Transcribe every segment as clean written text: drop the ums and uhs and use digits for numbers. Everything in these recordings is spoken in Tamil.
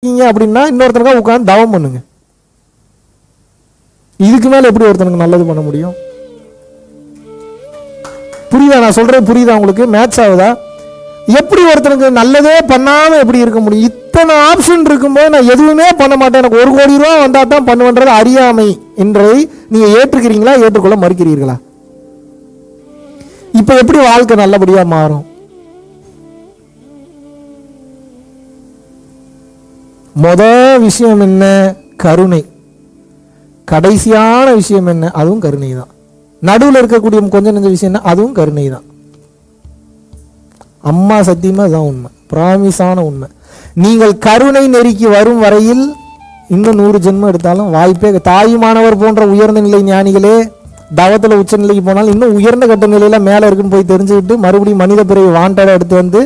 அப்படின்னா இன்னொருத்தனுக்கா உட்காந்து தவம் பண்ணுங்க. இதுக்கு மேல எப்படி ஒருத்தனுக்கு நல்லது பண்ண முடியும்? புரியுதா நான் சொல்றது? புரியுதா உங்களுக்கு? மேட்ச் ஆகுதா? எப்படி ஒருத்தனுக்கு நல்லதே பண்ணாம எப்படி இருக்க முடியும்? இத்தனை ஆப்ஷன் இருக்கும்போது நான் எதுவுமே பண்ண மாட்டேன், எனக்கு 1 கோடி ரூபா வந்தா தான் பண்ணுவேன்றது அறியாமை என்றதை நீங்க ஏற்றுக்கிறீங்களா, ஏற்றுக்கொள்ள மறுக்கிறீர்களா? இப்ப எப்படி வாழ்க்கை நல்லபடியா மாறும்? விஷயம் என்ன? கருணை. கடைசியான விஷயம் என்ன? அதுவும் கருணை தான். நடுவில் இருக்கக்கூடிய கொஞ்சம் நெஞ்ச விஷயம் என்ன? அதுவும் கருணை தான். அம்மா சத்தியமா தான் உண்மை, பிராமிஸான உண்மை. நீங்கள் கருணை நெறிக்கு வரும் வரையில் இன்னும் 100 ஜென்மம் எடுத்தாலும் வாய்ப்பே. தாயுமானவர் போன்ற உயர்ந்த நிலை ஞானிகளே தவத்தில் உச்ச நிலைக்கு போனாலும் இன்னும் உயர்ந்த கட்ட நிலையில மேலே இருக்குன்னு போய் தெரிஞ்சுக்கிட்டு மறுபடியும் மனித பிறவி வாண்டடை எடுத்து வந்து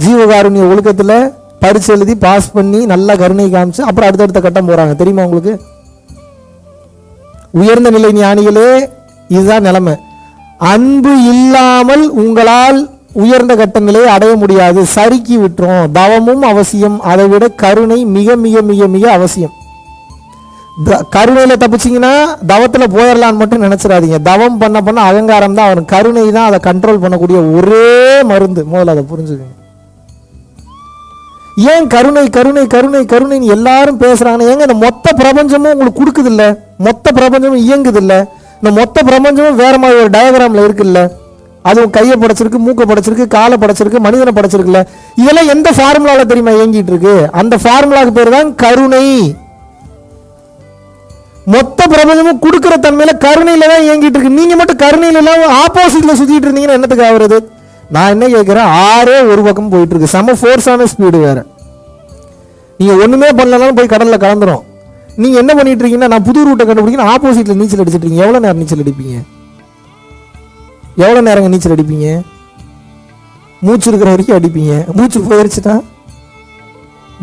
ஜீவகாருண்ய ஒழுக்கத்தில் பரிச்சு எழுதி பாஸ் பண்ணி நல்லா கருணை காமிச்சு அப்புறம் அடுத்தடுத்த கட்டம் போறாங்க. தெரியுமா உங்களுக்கு? உயர்ந்த நிலை ஞானிகளே இதுதான் நிலைமை. அன்பு இல்லாமல் உங்களால் உயர்ந்த கட்ட நிலையை அடைய முடியாது. சறுக்கி விட்டுரும். தவமும் அவசியம், அதை விட கருணை மிக மிக மிக மிக அவசியம். கருணையில தப்பிச்சிங்கன்னா தவத்துல போயிடலான்னு மட்டும் நினைச்சிடாதீங்க. தவம் பண்ண பண்ண அகங்காரம் தான் அவன். கருணை தான் அதை கண்ட்ரோல் பண்ணக்கூடிய ஒரே மருந்து. முதல்ல அதை புரிஞ்சுக்கங்க. ஏன் கருணை கருணை கருணை கருணைன்னு எல்லாரும் பேசுறாங்க? ஏங்க இந்த மொத்த பிரபஞ்சமும் உங்களுக்கு கொடுக்குது இல்ல, மொத்த பிரபஞ்சமும் இயங்குது இல்ல, இந்த மொத்த பிரபஞ்சமும் வேற மாதிரி ஒரு டயக்ராம்ல இருக்குல்ல, அதுவும் கையை படைச்சிருக்கு, மூக்கை படைச்சிருக்கு, காலை படைச்சிருக்கு, மனிதனை படைச்சிருக்குல்ல. இதெல்லாம் எந்த ஃபார்முலால தெரியுமா இயங்கிட்டு இருக்கு? அந்த ஃபார்முலாக்கு பேர் தான் கருணை. மொத்த பிரபஞ்சமும் கொடுக்கிற தன்மையில கருணையில தான் இயங்கிட்டு இருக்கு. நீங்க மட்டும் கருணையில எல்லாம் ஆப்போசிட்ல சுத்திட்டு இருந்தீங்கன்னா என்னத்துக்கு ஆகுறது? நான் என்ன கேட்கிறேன், ஆறே ஒரு பக்கம் போயிட்டு இருக்கு, செம ஃபோர்ஸான ஸ்பீடு வேற. நீங்க ஒண்ணுமே பண்ணலனாலும் போய் கடல்ல கலந்துரும். நீங்க என்ன பண்ணிட்டு இருக்கீங்கன்னா, நான் புது ரூட்டை கண்டுபிடிக்கணும், ஆப்போசிட்ல நீச்சல் அடிச்சிட்டு இருக்கீங்க. எவ்வளவு நேரம் நீச்சல் அடிப்பீங்க? எவ்வளவு நேரங்க நீச்சல் அடிப்பீங்க? மூச்சு இருக்கிற வரைக்கும் அடிப்பீங்க. மூச்சு போயிருச்சுன்னா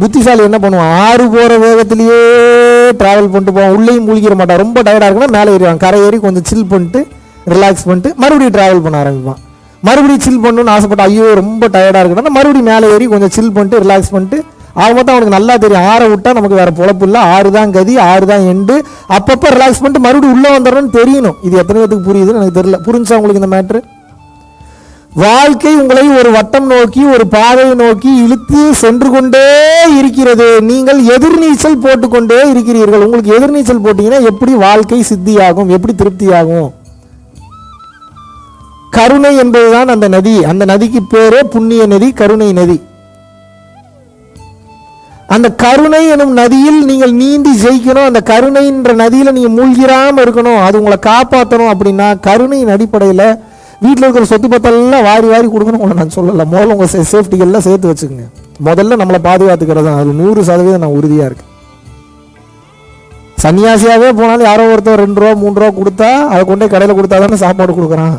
புத்திசாலி என்ன பண்ணுவான்? 6 போற வேகத்திலேயே டிராவல் பண்ணிட்டு போவான். உள்ளேயும் மூழ்கிட மாட்டான். ரொம்ப டயர்டா இருக்குன்னா மேலே ஏறிவான். கரை ஏறி கொஞ்சம் சில் பண்ணிட்டு ரிலாக்ஸ் பண்ணிட்டு மறுபடியும் டிராவல் பண்ண ஆரம்பிப்பான். மறுபடியும் சில் பண்ணணும்னு ஆசைப்பட்டு ஐயோ ரொம்ப டயர்டா இருக்குன்னா மறுபடியும் மேலே ஏறி கொஞ்சம் சில் பண்ணிட்டு ரிலாக்ஸ் பண்ணிட்டு மொத்தம் அவனுக்கு நல்லா தெரியும், 6 விட்டா நமக்கு வேற பொழப்பு இல்லை, 6 தான் கதி, 6 தான் எண்டு. அப்பப்போ ரிலாக்ஸ் பண்ணிட்டு மறுபடியும் உள்ள வந்துடணும்னு தெரியணும். இது எத்தனை பேருக்கு புரியுதுன்னு எனக்கு தெரியல. புரிஞ்சா உங்களுக்கு இந்த மேட்ரு? வாழ்க்கை உங்களை ஒரு வட்டம் நோக்கி, ஒரு பாதையை நோக்கி இழுத்து சென்று கொண்டே இருக்கிறது. நீங்கள் எதிர்நீச்சல் போட்டுக்கொண்டே இருக்கிறீர்கள். உங்களுக்கு எதிர்நீச்சல் போட்டீங்கன்னா எப்படி வாழ்க்கை சித்தியாகும், எப்படி திருப்தியாகும்? கருணை என்பதுதான் அந்த நதி. அந்த நதிக்கு பேரே புண்ணிய நதி, கருணை நதி. அந்த கருணை எனும் நதியில் நீங்கள் நீந்தி ஜெயிக்கணும். அந்த கருணைன்ற நதியில நீங்க மூழ்கிராம இருக்கணும், அது உங்களை காப்பாற்றணும். அப்படின்னா கருணையின் அடிப்படையில் வீட்டில் இருக்கிற சொத்து பத்தெல்லாம் வாரி வாரி கொடுக்கணும் உங்களை நான் சொல்லலை. முதல்ல உங்கள் சேஃப்டிகள்லாம் சேர்த்து வச்சுக்கோங்க. முதல்ல நம்மளை பாதுகாத்துக்கிறது தான். அது 100% நான் உறுதியாக இருக்கேன். சன்னியாசியாகவே போனாலும் யாரோ ஒருத்தர் 2 ரூபா 3 ரூபா கொடுத்தா அதை கொண்டே கடையில் கொடுத்தா தானே சாப்பாடு கொடுக்குறான்.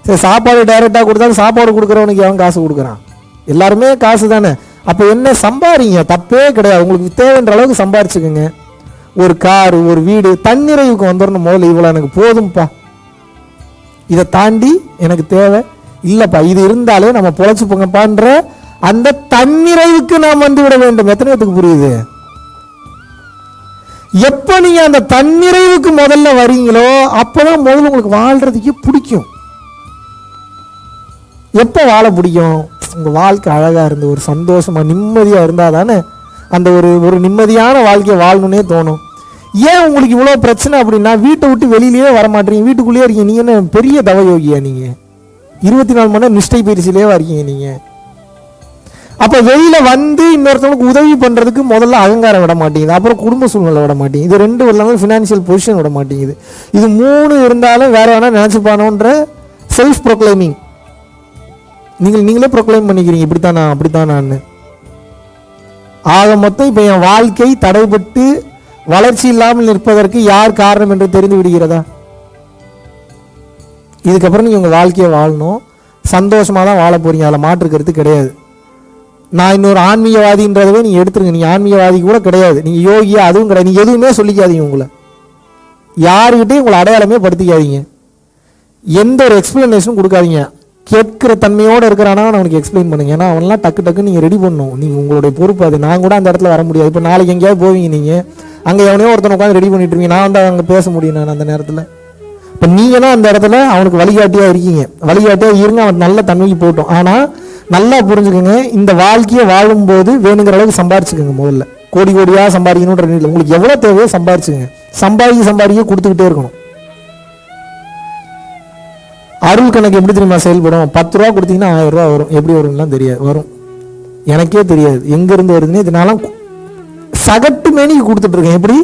சரி, சாப்பாடு டைரெக்டாக கொடுத்தாலும் சாப்பாடு கொடுக்குறவனுக்கு எவன் காசு கொடுக்குறான்? எல்லாருமே காசு தானே. அப்போ என்ன சம்பாதிங்க, தப்பே கிடையாது. உங்களுக்கு தேவைன்ற அளவுக்கு சம்பாரிச்சுக்குங்க. ஒரு காரு, ஒரு வீடு, தன்னிறைவுக்கு வந்துடணும். முதல்ல இவ்வளோ எனக்கு போதும்ப்பா, இதை தாண்டி எனக்கு தேவை இல்லைப்பா, இது இருந்தாலே நம்ம பொழைச்சு போங்கப்பான்ற அந்த தன்னிறைவுக்கு நாம் வந்து விட வேண்டும். எத்தனை பேருக்கு புரியுது? எப்போ நீங்க அந்த தன்னிறைவுக்கு முதல்ல வரீங்களோ அப்போதான் முதல்ல உங்களுக்கு வாழ்றதுக்கு பிடிக்கும். எப்போ வாழ பிடிக்கும்? உங்கள் வாழ்க்கை அழகாக இருந்து ஒரு சந்தோஷமாக நிம்மதியாக இருந்தால் தானே அந்த ஒரு நிம்மதியான வாழ்க்கையை வாழணுன்னே தோணும். ஏன் உங்களுக்கு இவ்வளோ பிரச்சனை அப்படின்னா, வீட்டை விட்டு வெளியிலேயே வரமாட்டீங்க, வீட்டுக்குள்ளேயே இருக்கீங்க. நீங்கள் என்ன பெரிய தவயோகியா? நீங்கள் 24 மணி நேரம் நிஷ்டை பயிற்சியிலேயே இருக்கீங்க நீங்கள். அப்போ வெளியில் வந்து இன்னொருத்தவங்களுக்கு உதவி பண்ணுறதுக்கு முதல்ல அகங்காரம் விட மாட்டேங்குது, அப்புறம் குடும்ப சூழ்நிலை விட மாட்டேங்குது, இது 2 வரலாமல் ஃபினான்ஷியல் பொசிஷன் விட மாட்டேங்குது, இது 3 இருந்தாலும் வேற வேணா நினச்சிப்பானோன்ற செல்ஃப் ப்ரொக்ளைமிங். நீங்களே ப்ரொக்ளைம் பண்ணிக்கிறீங்க, இப்படித்தான் நான் அப்படித்தான் நான். ஆக மொத்தம் இப்போ என் வாழ்க்கை தடைபட்டு வளர்ச்சி இல்லாமல் நிற்பதற்கு யார் காரணம் என்று தெரிந்து விடுகிறதா? இதுக்கப்புறம் நீங்கள் உங்கள் வாழ்க்கையை வாழணும், சந்தோஷமாக தான் வாழ போறீங்க, அதில் மாற்றுக்கிறது கிடையாது. நான் இன்னொரு ஆன்மீகவாதின்றதவே நீங்கள் எடுத்துருங்க. நீங்கள் ஆன்மீகவாதி கூட கிடையாது, நீங்கள் யோகியா அதுவும் கிடையாது. நீங்கள் எதுவுமே சொல்லிக்காதீங்க, உங்களை யாருக்கிட்டையும் உங்களை அடையாளமே படுத்திக்காதீங்க, எந்த ஒரு எக்ஸ்பிளனேஷனும் கொடுக்காதீங்க. கேட்கிற தன்மையோடு இருக்கிறானா அவனுக்கு எக்ஸ்பிளைன் பண்ணுங்க. ஏன்னா அவன்லாம் டக்கு டக்கு நீங்கள் ரெடி பண்ணணும். நீங்கள் உங்களுடைய பொறுப்பு அது. நான் கூட அந்த இடத்துல வர முடியாது. இப்போ நாளைக்கு எங்கேயாவது போவீங்க, நீங்கள் அங்கே எவனையோ ஒருத்தனை உட்காந்து ரெடி பண்ணிட்டு இருக்கீங்க, நான் வந்து அங்கே பேச முடியும் நான் அந்த நேரத்தில். இப்போ நீங்கள் தான் அந்த இடத்துல அவனுக்கு வழிகாட்டியாக இருக்கீங்க. வழிகாட்டியாக இருங்க, அவன் நல்ல தன்மைக்கு போட்டோம். ஆனால் நல்லா புரிஞ்சுக்கோங்க, இந்த வாழ்க்கையை வாழும்போது வேணுங்கிற அளவுக்கு சம்பாரிச்சுக்கோங்க. முதல்ல கோடி கோடியாக சம்பாதிக்கணுன்ற இல்லை, உங்களுக்கு எவ்வளோ தேவையோ சம்பாரிச்சுங்க. சம்பாதிக்க கொடுத்துக்கிட்டே இருக்கணும். அருள் கணக்கு எப்படி தெரியுமா செயல்படும்? 10 ரூபா கொடுத்தீங்கன்னா 1000 ரூபா வரும். எப்படி வரும்லாம் தெரியாது, வரும். எனக்கே தெரியாது எங்கேருந்து வருதுன்னு. இதனால சகட்டு மேனிக்கு கொடுத்துட்ருக்கேன். எப்படி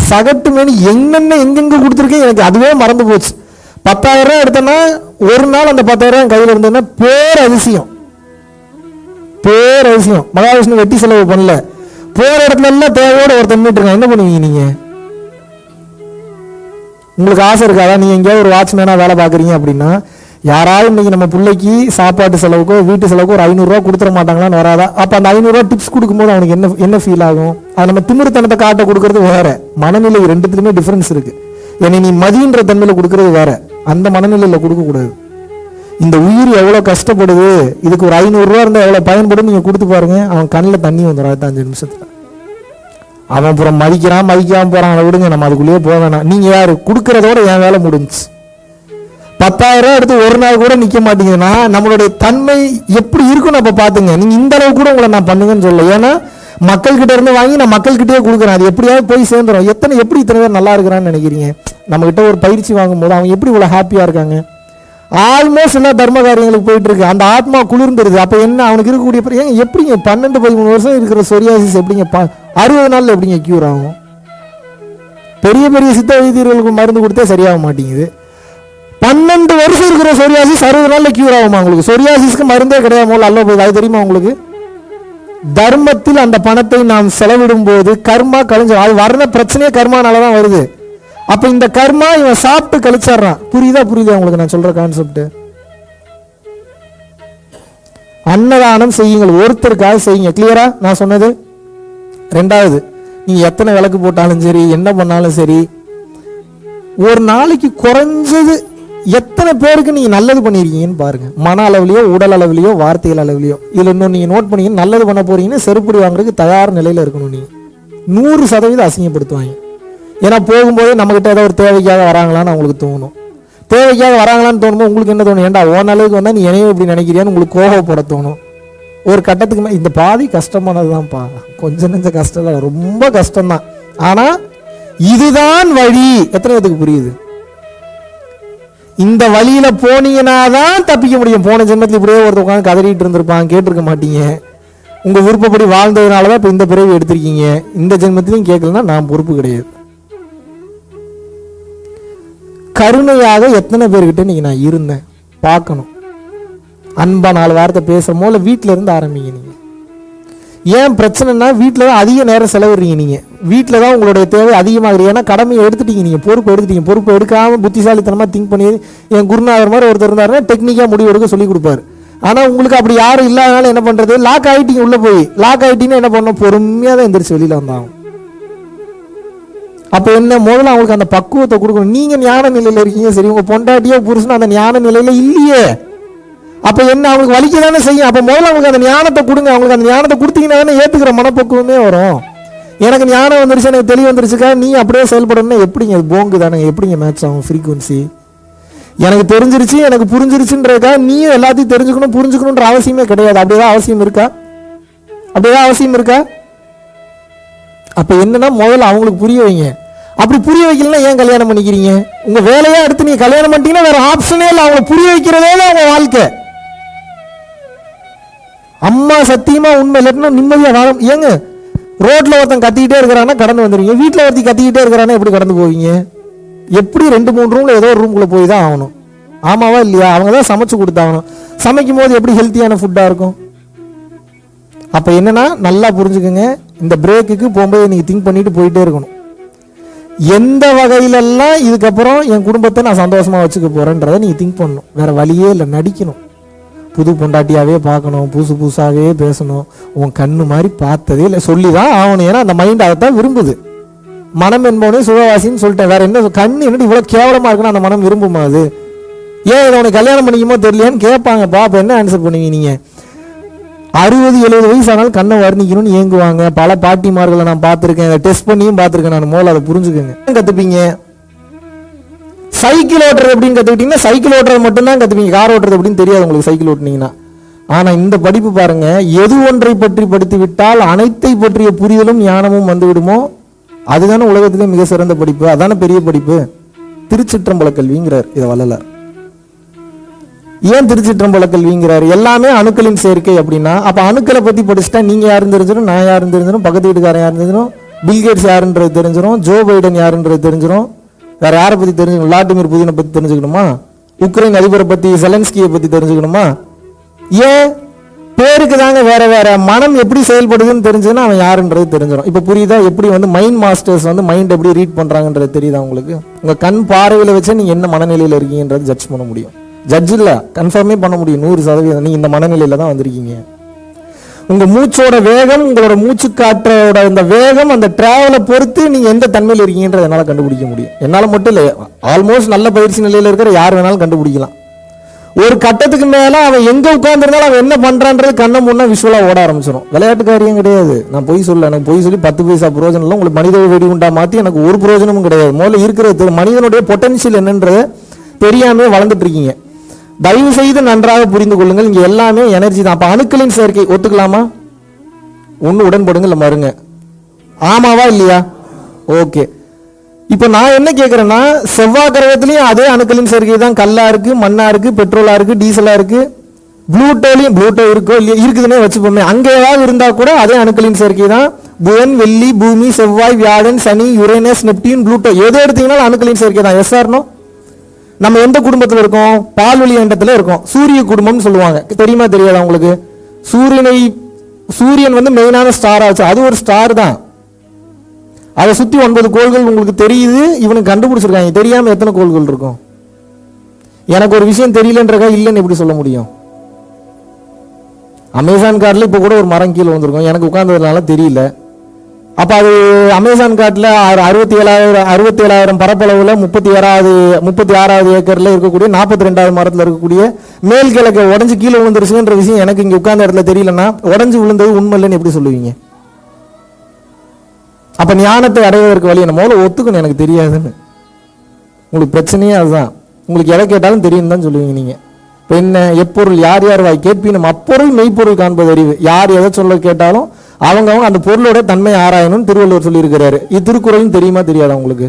சகட்டு மேனி என்னென்ன எங்கெங்கே கொடுத்துருக்கேன் எனக்கு அதுவே மறந்து போச்சு. 10,000 ரூபா எடுத்தேன்னா ஒரு நாள் அந்த 10,000 ரூபா கையில் இருந்ததுன்னா பேரதிசயம். மகாவிஷ்ணு வெட்டி செலவு பண்ணல. போகிற இடத்துல எல்லாம் தேவையோட ஒருத்தர் நின்றுட்டு என்ன பண்ணுவீங்க நீங்கள்? உங்களுக்கு ஆசை இருக்காதா? நீங்கள் எங்கேயாவது ஒரு வாட்ச்மேனாக வேலை பார்க்குறீங்க அப்படின்னா யாராவது இன்னைக்கு நம்ம பிள்ளைக்கு சாப்பாட்டு செலவுக்கோ வீட்டு செலவுக்கோ ஒரு 500 ரூபா கொடுத்துட மாட்டாங்களான்னு வராதா? அப்போ அந்த 500 ரூபா டிப்ஸ் கொடுக்கும்போது அவனுக்கு என்ன ஃபீல் ஆகும்? அது நம்ம திமிருத்தனத்தை காட்ட கொடுக்கறது வேற, மனநிலை ரெண்டுத்துலையுமே டிஃப்ரென்ஸ் இருக்கு. என்னை நீ மதின்ற தன்மையில் கொடுக்கறது வேற, அந்த மனநிலையில் கொடுக்கக்கூடாது. இந்த உயிர் எவ்வளோ கஷ்டப்படுது, இதுக்கு ஒரு 500 ரூபா இருந்தால் எவ்வளோ பயன்படும் நீங்கள் கொடுத்து பாருங்க. அவன் கண்ணில் தண்ணி வந்துடும் 5 நிமிஷத்தில். அவன் அப்புறம் மதிக்காம போறான், அதை விடுங்க, நம்ம அதுக்குள்ளேயே போக வேணாம். நீங்க யாரு கொடுக்கறதோட என் வேலை முடிஞ்சு. 10,000 ரூபா எடுத்து ஒரு நாள் கூட நிக்க மாட்டீங்கன்னா நம்மளுடைய தன்மை எப்படி இருக்குன்னு அப்ப பாத்துங்க. நீங்க இந்த அளவு கூட உங்களை நான் பண்ணுங்கன்னு சொல்ல. ஏன்னா மக்கள் கிட்ட இருந்து வாங்கி நான் மக்கள் கிட்டே கொடுக்குறேன். அது எப்படியாவது போய் சேர்ந்துடும். எப்படி இத்தனை பேர் நல்லா இருக்கிறான்னு நினைக்கிறீங்க? நம்ம கிட்ட ஒரு பயிற்சி வாங்கும் போது அவங்க எப்படி இவ்வளவு ஹாப்பியா இருக்காங்க? ஆல்மோஸ்ட் எல்லா தர்ம காரியங்களுக்கு போயிட்டு இருக்கு. அந்த ஆத்மா குளிர்ந்துருது. அப்ப என்ன அவனுக்கு இருக்கக்கூடிய எப்படிங்க 12-13 வருஷம் இருக்கிற சொரியாசிஸ் எப்படிங்க 60 நாள்ல எப்படிங்க கியூர் ஆகும்? பெரிய பெரிய சித்த வைத்தியர்களுக்கு மருந்து கொடுத்தே சரியாக மாட்டேங்குது. 12 வருஷம் இருக்கிற சொரியாசிஸ் 60 நாள்ல கியூர் ஆகுமா? உங்களுக்கு சொரியாசிஸ்க்கு மருந்தே கிடையாது. அல்ல போகுது, அது தெரியுமா உங்களுக்கு? தர்மத்தில் அந்த பணத்தை நாம் செலவிடும் போது கர்மா கழிஞ்சு, அது வர்ற பிரச்சனையே கர்மானாலதான் வருது. அப்ப இந்த கர்மா இவன் சாப்பிட்டு கழிச்சிடறான். புரியுதா உங்களுக்கு நான் சொல்ற கான்செப்ட்? அன்னதானம் செய்யுங்கள், ஒருத்தருக்காக செய்யுங்க. கிளியரா நான் சொன்னது? 2வது, நீங்க எத்தனை விளக்கு போட்டாலும் சரி, என்ன பண்ணாலும் சரி, ஒரு நாளைக்கு குறைஞ்சது எத்தனை பேருக்கு நீங்க நல்லது பண்ணிருக்கீங்கன்னு பாருங்க. மன அளவுலயோ, உடல் அளவுலயோ, வார்த்தைகள் அளவுலயோ. இதுல இன்னும் நீங்க நோட் பண்ணீங்க, நல்லது பண்ண போறீங்கன்னு செருப்படி வாங்குறதுக்கு தயார் நிலையில இருக்கணும். நீங்க 100% அசிங்கப்படுத்துவாங்க. ஏன்னா போகும்போது நம்ம கிட்ட ஏதோ ஒரு தேவைக்காக வராங்களான்னு அவங்களுக்கு தோணும். தேவைக்காக வராங்களான்னு தோணும்போது உங்களுக்கு என்ன தோணும்? ஏன்டா ஓ நல்லதுக்கு வந்தா நீ என்னையும் இப்படி நினைக்கிறியான்னு உங்களுக்கு கோபப்பட தோணும். ஒரு கட்டத்துக்கு இந்த பாதி கஷ்டமானதுதான்ப்பா, கொஞ்சம் நெஞ்ச கஷ்டம் இல்லை, ரொம்ப கஷ்டம்தான். ஆனா இதுதான் வழி. எத்தனை பேருக்கு புரியுது? இந்த வழியில போனீங்கன்னா தான் தப்பிக்க முடியும். போன ஜென்மத்தில் இப்படியே ஒருத்தர் உட்காந்து கதறிட்டு இருந்திருப்பான், கேட்டிருக்க மாட்டீங்க. உங்க விருப்பப்படி வாழ்ந்ததுனாலதான் இப்ப இந்த பிறவி எடுத்திருக்கீங்க. இந்த ஜென்மத்திலையும் கேட்கலன்னா நான் பொறுப்பு கிடையாது. கருணையாக எத்தனை பேர்கிட்ட நீங்க நான் இருந்தேன் பார்க்கணும். அன்பா 4 வார்த்தை பேசுறமோ இல்லை வீட்டில இருந்து ஆரம்பிங்க. நீங்க ஏன் பிரச்சனைனா வீட்டில் தான் அதிக நேரம் செலவிடுறீங்க. நீங்கள் வீட்டில் தான் உங்களுடைய தேவை அதிகமாகுது. ஏன்னா கடமையை எடுத்துட்டீங்க, நீங்கள் பொறுப்பு எடுத்துட்டீங்க. பொறுப்பு எடுக்காமல் புத்திசாலித்தனமாக திங்க் பண்ணி என் குருநாதர் மாதிரி ஒருத்தர் இருந்தாருன்னா டெக்னிக்காக முடிவு எடுக்க சொல்லி கொடுப்பாரு. ஆனால் உங்களுக்கு அப்படி யாரும் இல்லாதனால என்ன பண்ணுறது? லாக் ஆகிட்டீங்க. உள்ளே போய் லாக் ஆகிட்டீங்கன்னா என்ன பண்ணணும்? பொறுமையாக தான் எந்திரிச்சு வெளியில் வந்தாங்க. அப்போ என்ன முதல்ல அவங்களுக்கு அந்த பக்குவத்தை கொடுக்கணும். நீங்கள் ஞான நிலையில் இருக்கீங்க, சரி, உங்கள் பொண்டாட்டியோ புருஷனோ அந்த ஞான நிலையில் இல்லையே. அப்போ என்ன அவங்களுக்கு வலிக்க தானே செய்யும். அப்போ முதல்ல அவங்களுக்கு அந்த ஞானத்தை கொடுங்க. அவங்களுக்கு அந்த ஞானத்தை கொடுத்தீங்கன்னா தானே ஏற்றுக்கிற மனப்பக்குவமே வரும். எனக்கு ஞானம் வந்துருச்சு, எனக்கு தெளிவு வந்துருச்சுக்கா, நீ அப்படியே செயல்படணும்னா எப்படிங்க? அது போங்கு தானேங்க, எப்படிங்க மேட்ச் ஆகும் ஃப்ரீக்குவன்சி? எனக்கு தெரிஞ்சிருச்சு, எனக்கு புரிஞ்சிருச்சுன்றக்கா நீயும் எல்லாத்தையும் தெரிஞ்சுக்கணும் புரிஞ்சுக்கணுன்ற அவசியமே கிடையாது. அப்படியேதான் அவசியம் இருக்கா? அப்படியேதான் அவசியம் இருக்கா? அப்ப என்னன்னா முதல்ல அவங்களுக்கு புரிய வைங்க. அப்படி புரிய வைக்கலன்னா ஏன் கல்யாணம் பண்ணிக்கிறீங்க? உங்க வேலையா எடுத்து நீங்க கல்யாணம் பண்ணிட்டீங்கன்னா வேற ஆப்ஷனே இல்லை. அவங்களை புரிய வைக்கிறதே தான் உங்க வாழ்க்கை. அம்மா சத்தியமா உண்மை இல்லைன்னா நிம்மதியா வாழ. ஏங்க ரோட்ல ஒருத்தன் கத்திக்கிட்டே இருக்கிறான்னா கடந்து வந்துடுவீங்க, வீட்டில் ஒருத்தி கத்திக்கிட்டே இருக்கிறான்னா எப்படி கடந்து போவீங்க? எப்படி 2-3 ரூம்ல ஏதோ ஒரு ரூம்குள்ள போய் தான் ஆகணும். ஆமாவா இல்லையா? அவங்க தான் சமைச்சு கொடுத்தாகணும். சமைக்கும் போது எப்படி ஹெல்த்தியான ஃபுட்டா இருக்கும்? அப்ப என்னன்னா நல்லா புரிஞ்சுக்கோங்க. இந்த பிரேக்குக்கு போகும்போது நீங்க திங்க் பண்ணிட்டு போயிட்டே இருக்கணும். எந்த வகையிலெல்லாம் இதுக்கப்புறம் என் குடும்பத்தை நான் சந்தோஷமா வச்சுக்க போறேன்றதை நீங்க திங்க் பண்ணணும். வேற வழியே இல்லை. நடிக்கணும். புது பொண்டாட்டியாவே பார்க்கணும், புதுசாவே பேசணும். உன் கண்ணு மாதிரி பார்த்ததே இல்லை சொல்லிதான் ஆகணும். ஏன்னா அந்த மைண்ட் அதைத்தான் விரும்புது. மனம் என்பவனே சுகவாசின்னு சொல்லிட்டேன். வேற என்ன? கண்ணு என்னட்டு இவ்வளவு கேவலமா இருக்குன்னா அந்த மனம் விரும்புமா? அது ஏன் இதை உனக்கு கல்யாணம் பண்ணிக்குமோ தெரியலையான்னு கேட்பாங்கப்பா. அப்போ என்ன ஆன்சர் பண்ணுவீங்க நீங்கள்? 60-70 வயசு ஆனாலும் கண்ணை வர்ணிக்கணும்னு ஏங்குவாங்க. பல பாட்டிமார்களை நான் பார்த்துருக்கேன், அதை டெஸ்ட் பண்ணியும் பார்த்துருக்கேன். நான் முதல்ல அதை புரிஞ்சுக்கோங்க. கற்றுப்பீங்க. சைக்கிள் ஓட்டுறது எப்படின்னு கற்றுக்கிட்டீங்கன்னா சைக்கிள் ஓட்டுறது மட்டும்தான் கற்றுப்பீங்க. கார் ஓட்டுறது எப்படின்னு தெரியாது உங்களுக்கு சைக்கிள் ஓட்டுனீங்கன்னா. ஆனால் இந்த படிப்பு பாருங்க, எது ஒன்றை பற்றி படித்து விட்டால் அனைத்தை பற்றிய புரிதலும் ஞானமும் வந்து விடுமோ அதுதானே உலகத்திலே மிக சிறந்த படிப்பு, அதான பெரிய படிப்பு. திருச்சிற்றம்பல கல்விங்கிறார் இதை வள்ளலார். ஏன் திருச்சிற்றம்பல கல்விங்கிறார்? எல்லாமே அணுக்களின் சேர்க்கை அப்படின்னா, அப்ப அணுக்களை பத்தி படிச்சுட்டா நீங்க யாருன்னு தெரிஞ்சிடும், நான் யாருன்னு தெரிஞ்சிடும், பக்கத்து வீட்டுக்காரன் யாருன்னு தெரிஞ்சிடும், பில்கேட்ஸ் யாருன்றது தெரிஞ்சிடும், ஜோ பைடன் யாருன்றது தெரிஞ்சிடும். வேற யாரை பத்தி தெரிஞ்சுக்கணும்? விளாடிமிர் புதினை பத்தி தெரிஞ்சுக்கணுமா? உக்ரைன் அதிபரை பத்தி, செலன்ஸ்கியை பத்தி தெரிஞ்சுக்கணுமா? ஏன்? பேருக்கு தாங்க வேற வேற. மனம் எப்படி செயல்படுதுன்னு தெரிஞ்சதுன்னா அவன் யாருன்றது தெரிஞ்சிடும். இப்ப புரியுதா எப்படி வந்து மைண்ட் மாஸ்டர்ஸ் வந்து மைண்ட் எப்படி ரீட் பண்றாங்கன்றது தெரியுதா உங்களுக்கு? உங்க கண் பார்வையில வச்சு நீங்க என்ன மனநிலையில இருக்கீங்கன்றது ஜட்ஜ் பண்ண முடியும். ஜட்ஜ் இல்ல, கன்ஃபார்மே பண்ண முடியும். 100% நீங்க இந்த மனநிலையில தான் வந்திருக்கீங்க. உங்க மூச்சோட வேகம், உங்களோட மூச்சு காற்றோட இந்த வேகம், அந்த டிராவலை பொறுத்து நீங்க எந்த தன்மையில் இருக்கீங்கன்றத என்னால கண்டுபிடிக்க முடியும். என்னால மட்டும் இல்லை, ஆல்மோஸ்ட் நல்ல பயிற்சி நிலையில இருக்கிற யார் வேணாலும் கண்டுபிடிக்கலாம். ஒரு கட்டத்துக்கு மேல அவன் எங்க உட்கார்ந்துருந்தாலும் அவன் என்ன பண்றான்றது கண்ணை முன்னா விஷுவலா ஓட ஆரம்பிச்சிடும். விளையாட்டு காரியம் கிடையாது. நான் பொய் சொல்ல, எனக்கு பொய் சொல்லி 10 பைசா பிரயோஜனம் இல்லை. உங்களுக்கு மனித வெடி உண்டா மாத்தி எனக்கு ஒரு பிரயோஜனமும் கிடையாது. முதல்ல இருக்கிறது மனிதனுடைய பொட்டன்ஷியல் என்னன்றத தெரியாம வளர்ந்துட்டு இருக்கீங்க. தயவு செய்து நன்றாக புரிந்து கொள்ளுங்கள். இங்க எல்லாமே எனர்ஜி தான். அப்ப அணுக்களின் சேர்க்கை ஒத்துக்கலாமா? ஒண்ணு உடன்படுங்க, இல்ல மறுங்க. ஆமாவா இல்லையா? ஓகே. இப்ப நான் என்ன கேட்கிறேன்னா, செவ்வாய் கிரகத்திலயும் அதே அணுக்களின் சேர்க்கை தான். கல்லா இருக்கு, மண்ணா இருக்கு, பெட்ரோலா இருக்கு, டீசலா இருக்கு. ப்ளூட்டோலயும் ப்ளூட்டோ இருக்கோ இல்லையா, இருக்குதுன்னே வச்சுப்போமே. அங்க ஏதாவது இருந்தா கூட அதே அணுக்களின் சேர்க்கை தான். புதன், வெள்ளி, பூமி, செவ்வாய், வியாழன், சனி, யுரேனஸ், நெப்டியூன், ப்ளூட்டோ எது எடுத்தீங்கன்னா அணுக்களின் சேர்க்கை தான். Yes or no? நம்ம எந்த குடும்பத்தில் இருக்கோம்? பால்வழி அண்டத்தில் இருக்கோம். சூரிய குடும்பம்னு சொல்லுவாங்க. தெரியுமா தெரியாதா உங்களுக்கு? சூரியன் வந்து மெயினான ஸ்டார் ஆச்சு. அது ஒரு ஸ்டார் தான். அதை சுத்தி 9 கோள்கள் உங்களுக்கு தெரியுது. இவனுக்கு கண்டுபிடிச்சிருக்காங்க. தெரியாம எத்தனை கோள்கள் இருக்கும்? எனக்கு ஒரு விஷயம் தெரியலன்றக்கா இல்லைன்னு எப்படி சொல்ல முடியும்? அமேசான் காட்டுல இப்ப கூட ஒரு மரம் கீழே வந்திருக்கும், எனக்கு உட்கார்ந்ததுனால தெரியல. அப்ப அது அமேசான் காட்டுல 67,000 பரப்பளவுல 36வது ஏக்கர்ல இருக்கக்கூடிய 42வது மரத்துல இருக்கக்கூடிய மேல் கிழக்க உடஞ்சு கீழே விழுந்துருச்சுன்ற விஷயம் எனக்கு இங்க உட்கார்ந்த இடத்துல தெரியலன்னா உடஞ்சு விழுந்தது உண்மை இல்லைன்னு எப்படி சொல்லுவீங்க? அப்ப ஞானத்தை அடைவதற்கு வழி என்ன? முதல்ல ஒத்துக்கணும் எனக்கு தெரியாதுன்னு. உங்களுக்கு பிரச்சனையே அதுதான். உங்களுக்கு எதை கேட்டாலும் தெரியும் தான் சொல்லுவீங்க நீங்க. இப்ப என்ன எப்பொருள் யார் யார் வாய் கேட்பினும் அப்பொருள் மெய்ப்பொருள் காண்பது அறிவு. யார் எதை சொல்ல கேட்டாலும் அவங்க அந்த பொருளோட தன்மை ஆராயணும்னு திருவள்ளுவர் சொல்லி இருக்கிறாரு. இது திருக்குறளும் தெரியுமா தெரியாதா உங்களுக்கு?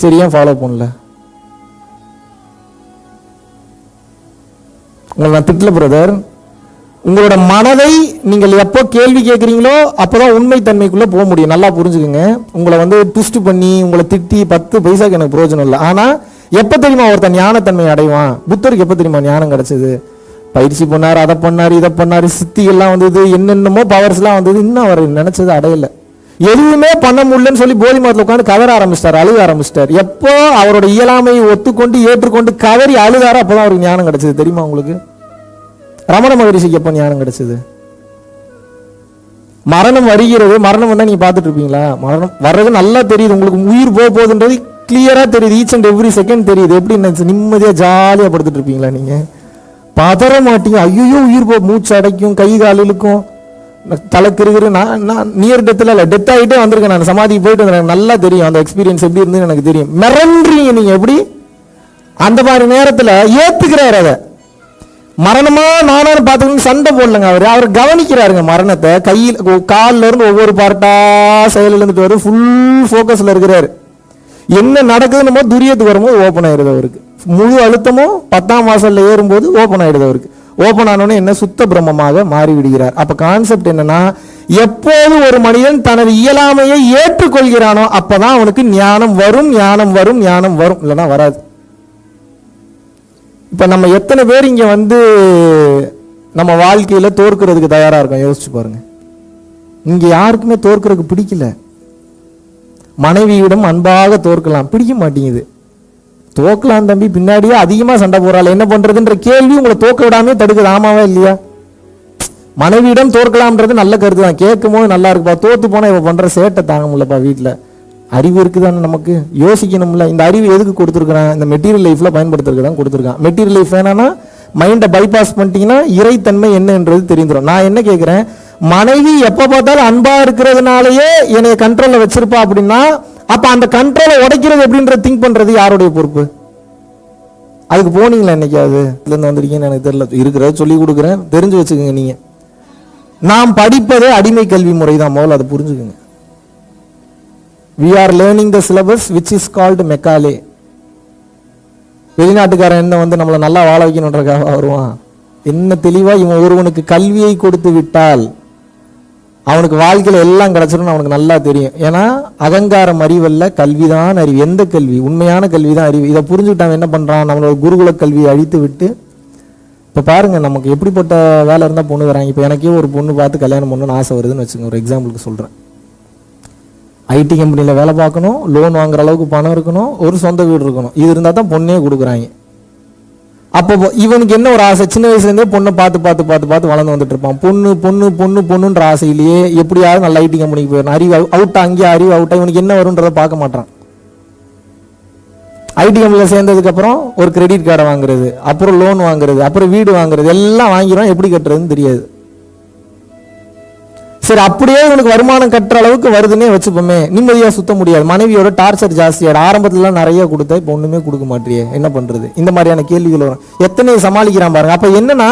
சரியா ஃபாலோ பண்ணல? உங்களை நான் திட்டல பிரதர். உங்களோட மனதை நீங்கள் எப்போ கேள்வி கேட்குறீங்களோ அப்போதான் உண்மை தன்மைக்குள்ள போக முடியும். நல்லா புரிஞ்சுக்குங்க. உங்களை வந்து ட்விஸ்ட் பண்ணி உங்களை திட்டி 10 பைசாக்கு எனக்கு பிரயோஜனம் இல்லை. ஆனா எப்ப தெரியுமா ஒருத்தன் ஞானத்தன்மை அடைவான்? புத்தருக்கு எப்ப தெரியுமா ஞானம் கிடைச்சது? பயிற்சி பண்ணாரு, அதை பண்ணாரு, இதை பண்ணாரு, சித்திகள்லாம் வந்தது, என்னென்னமோ பவர்ஸ் எல்லாம் வந்தது. இன்னும் அவர் நினைச்சது அடையல. எதுவுமே பண்ண முடியலன்னு சொல்லி போதி மரத்தில் உட்காந்து கதற ஆரம்பிச்சிட்டார், அழுக ஆரம்பிச்சிட்டார். எப்போ அவரோட இயலாமையை ஒத்துக்கொண்டு ஏற்றுக்கொண்டு கதறி அழுதாரோ அப்பதான் அவருக்கு ஞானம் கிடைச்சது. தெரியுமா உங்களுக்கு? ரமண மகரிஷிக்கு எப்போ ஞானம் கிடைச்சது? மரணம் வருகிறது. மரணம் வந்தா நீங்க பார்த்துட்டு இருப்பீங்களா? மரணம் வர்றது நல்லா தெரியுது உங்களுக்கு. உயிர் போக போகுதுன்றது கிளியரா தெரியுது. ஈச் அண்ட் எவ்ரி செகண்ட் தெரியுது. எப்படி நிம்மதியா ஜாலியா படுத்துட்டு இருப்பீங்களா? நீங்க பதற மாட்டீங்க. ஐயோ உயிர் போ, மூச்சு அடைக்கும், கை கால் இழுக்கும், தலைக்கிருக்கிற. நான் நியர் டெத்தில் இல்லை, டெத் ஆகிட்டே வந்திருக்கேன். நான் சமாதிக்கு போயிட்டு வந்தேன். நல்லா தெரியும் அந்த எக்ஸ்பீரியன்ஸ் எப்படி இருந்துன்னு எனக்கு தெரியும். மிரண்டுறீங்க நீங்க. எப்படி அந்த மாதிரி நேரத்தில் ஏத்துக்கிறாரு அதை. மரணமா நானும் பார்த்துக்கணும் சண்டை போடலங்க. அவர் கவனிக்கிறாருங்க மரணத்தை. கையில் காலில் இருந்து ஒவ்வொரு பார்ட்டா செயல் இருந்துட்டு வரும். ஃபுல் ஃபோக்கஸ்ல இருக்கிறாரு. என்ன நடக்குதுன்னு துரியத்துக்கு வரும்போது ஓப்பன் ஆயிடுது அவருக்கு. முழு அழுத்தமும் 10ஆம் வாசல்ல ஏறும்போது ஓப்பன் ஆயிடுது அவருக்கு. ஓப்பன் ஆனோடனே என்ன சுத்த பிரம்மமாக மாறி விடுகிறார். அப்ப கான்செப்ட் என்னன்னா, எப்போது ஒரு மனிதன் தனது இயலாமையை ஏற்றுக்கொள்கிறானோ அப்பதான் அவனுக்கு ஞானம் வரும், ஞானம் வரும், ஞானம் வரும். இல்லைன்னா வராது. இப்ப நம்ம எத்தனை பேர் இங்க வந்து நம்ம வாழ்க்கையில தோற்கிறதுக்கு தயாரா இருக்கோம்? யோசிச்சு பாருங்க. இங்க யாருக்குமே தோற்கிறதுக்கு பிடிக்கல. மனைவியிடம் அன்பாக தோற்கலாம், பிடிக்க மாட்டேங்குது. தோக்கலாம் தம்பி, பின்னாடியே அதிகமா சண்டை போறாள், என்ன பண்றதுன்ற கேள்வி உங்களை தோக்க விடாமே தடுக்குது. ஆமாவா இல்லையா? மனைவியிடம் தோற்கலாம்ன்றது நல்ல கருத்து தான். கேட்கும் போது நல்லா இருக்குப்பா. தோத்து போனா இவ பண்ற சேட்டை தாங்க முடியலப்பா வீட்டுல. அறிவு இருக்குதானே, நமக்கு யோசிக்கணும்ல. இந்த அறிவு எதுக்கு கொடுத்துருக்கான்? இந்த மெட்டீரியல் லைஃப்ல பயன்படுத்துறதுக்கு தான் கொடுத்துருக்கான். மெட்டீரியல் லைஃப் வேணான்னா மைண்டை பைபாஸ் பண்ணிட்டீங்கன்னா இறைத்தன்மை என்னன்றது தெரிந்துடும். நான் என்ன கேட்குறேன், மனைவி எப்போ பார்த்தாலும் அன்பா இருக்கிறதுனாலயே என்னை கண்ட்ரோல்ல வச்சிருப்பா அப்படின்னா, அப்ப அந்த கண்ட்ரோலை உடைக்கிறது எப்படின்ற திங்க் பண்றது யாருடைய பொறுப்பு? அதுக்கு போனீங்களா என்னைக்காவது? இதுலேருந்து வந்திருக்கீங்கன்னு எனக்கு தெரியல, இருக்கிறத சொல்லி கொடுக்குறேன், தெரிஞ்சு வச்சுக்கோங்க. நீங்க நாம் படிப்பதே அடிமை கல்வி முறை தான், முதல்ல அதை புரிஞ்சுக்குங்க. we are learning the syllabus which is called Macaulay. வெளிநாட்டுக்காரன் என்ன வந்து நம்மளை நல்லா வாழ வைக்கணுன்றக்காக வருவான்? என்ன தெளிவா இவன் ஒருவனுக்கு கல்வியை கொடுத்து விட்டால் அவனுக்கு வாழ்க்கையில எல்லாம் கிடைச்சிடும் அவனுக்கு நல்லா தெரியும். ஏன்னா அகங்காரம் அறிவல்ல, கல்விதான் அறிவு. எந்த கல்வி? உண்மையான கல்வி தான் அறிவு. இதை புரிஞ்சுக்கிட்டான் என்ன பண்றான், நம்மளோட குருகுல கல்வியை அழித்து விட்டு, இப்போ பாருங்க நமக்கு எப்படிப்பட்ட வேலை இருந்தால் பொண்ணு வராங்க. இப்போ எனக்கே ஒரு பொண்ணு பார்த்து கல்யாணம் பண்ணணும்னு ஆசை வருதுன்னு வச்சுங்க, ஒரு எக்ஸாம்பிளுக்கு சொல்கிறேன். ஐடி கம்பெனியில் வேலை பார்க்கணும், லோன் வாங்குற அளவுக்கு பணம் இருக்கணும், ஒரு சொந்த வீடு இருக்கணும். இது இருந்தால் தான் பொண்ணே கொடுக்குறாங்க. அப்போ இவனுக்கு என்ன ஒரு ஆசை, சின்ன வயசுலேருந்தே பொண்ணை பார்த்து பார்த்து பார்த்து பார்த்து வளர்ந்து வந்துட்டு இருப்பான். பொண்ணு பொண்ணு பொண்ணு பொண்ணுன்ற ஆசையிலேயே எப்படியாவது நல்ல ஐடி கம்பெனிக்கு போயிடணும். அறிவு அவுட்டா, அங்கேயே அறிவு அவுட்டா, இவனுக்கு என்ன வரும்ன்றதை பார்க்க மாட்டான். ஐடி கம்பெனியில் சேர்ந்ததுக்கு அப்புறம் ஒரு கிரெடிட் கார்டை வாங்குறது, அப்புறம் லோன் வாங்குறது, அப்புறம் வீடு வாங்குறது, எல்லாம் வாங்கிடுவான். எப்படி கட்டுறதுன்னு தெரியாது. சரி, அப்படியே உனக்கு வருமானம் கட்டுற அளவுக்கு வருதுன்னே வச்சுப்போமே, நிம்மதியா சுத்த முடியாது. மனைவியோட டார்ச்சர் ஜாஸ்தியாடு. ஆரம்பத்துலாம் நிறைய கொடுத்த, இப்போ ஒண்ணுமே கொடுக்க மாட்டியே, என்ன பண்றது? இந்த மாதிரியான கேள்விகள் வரும். எத்தனை சமாளிக்கிறான் பாருங்க. அப்ப என்னன்னா,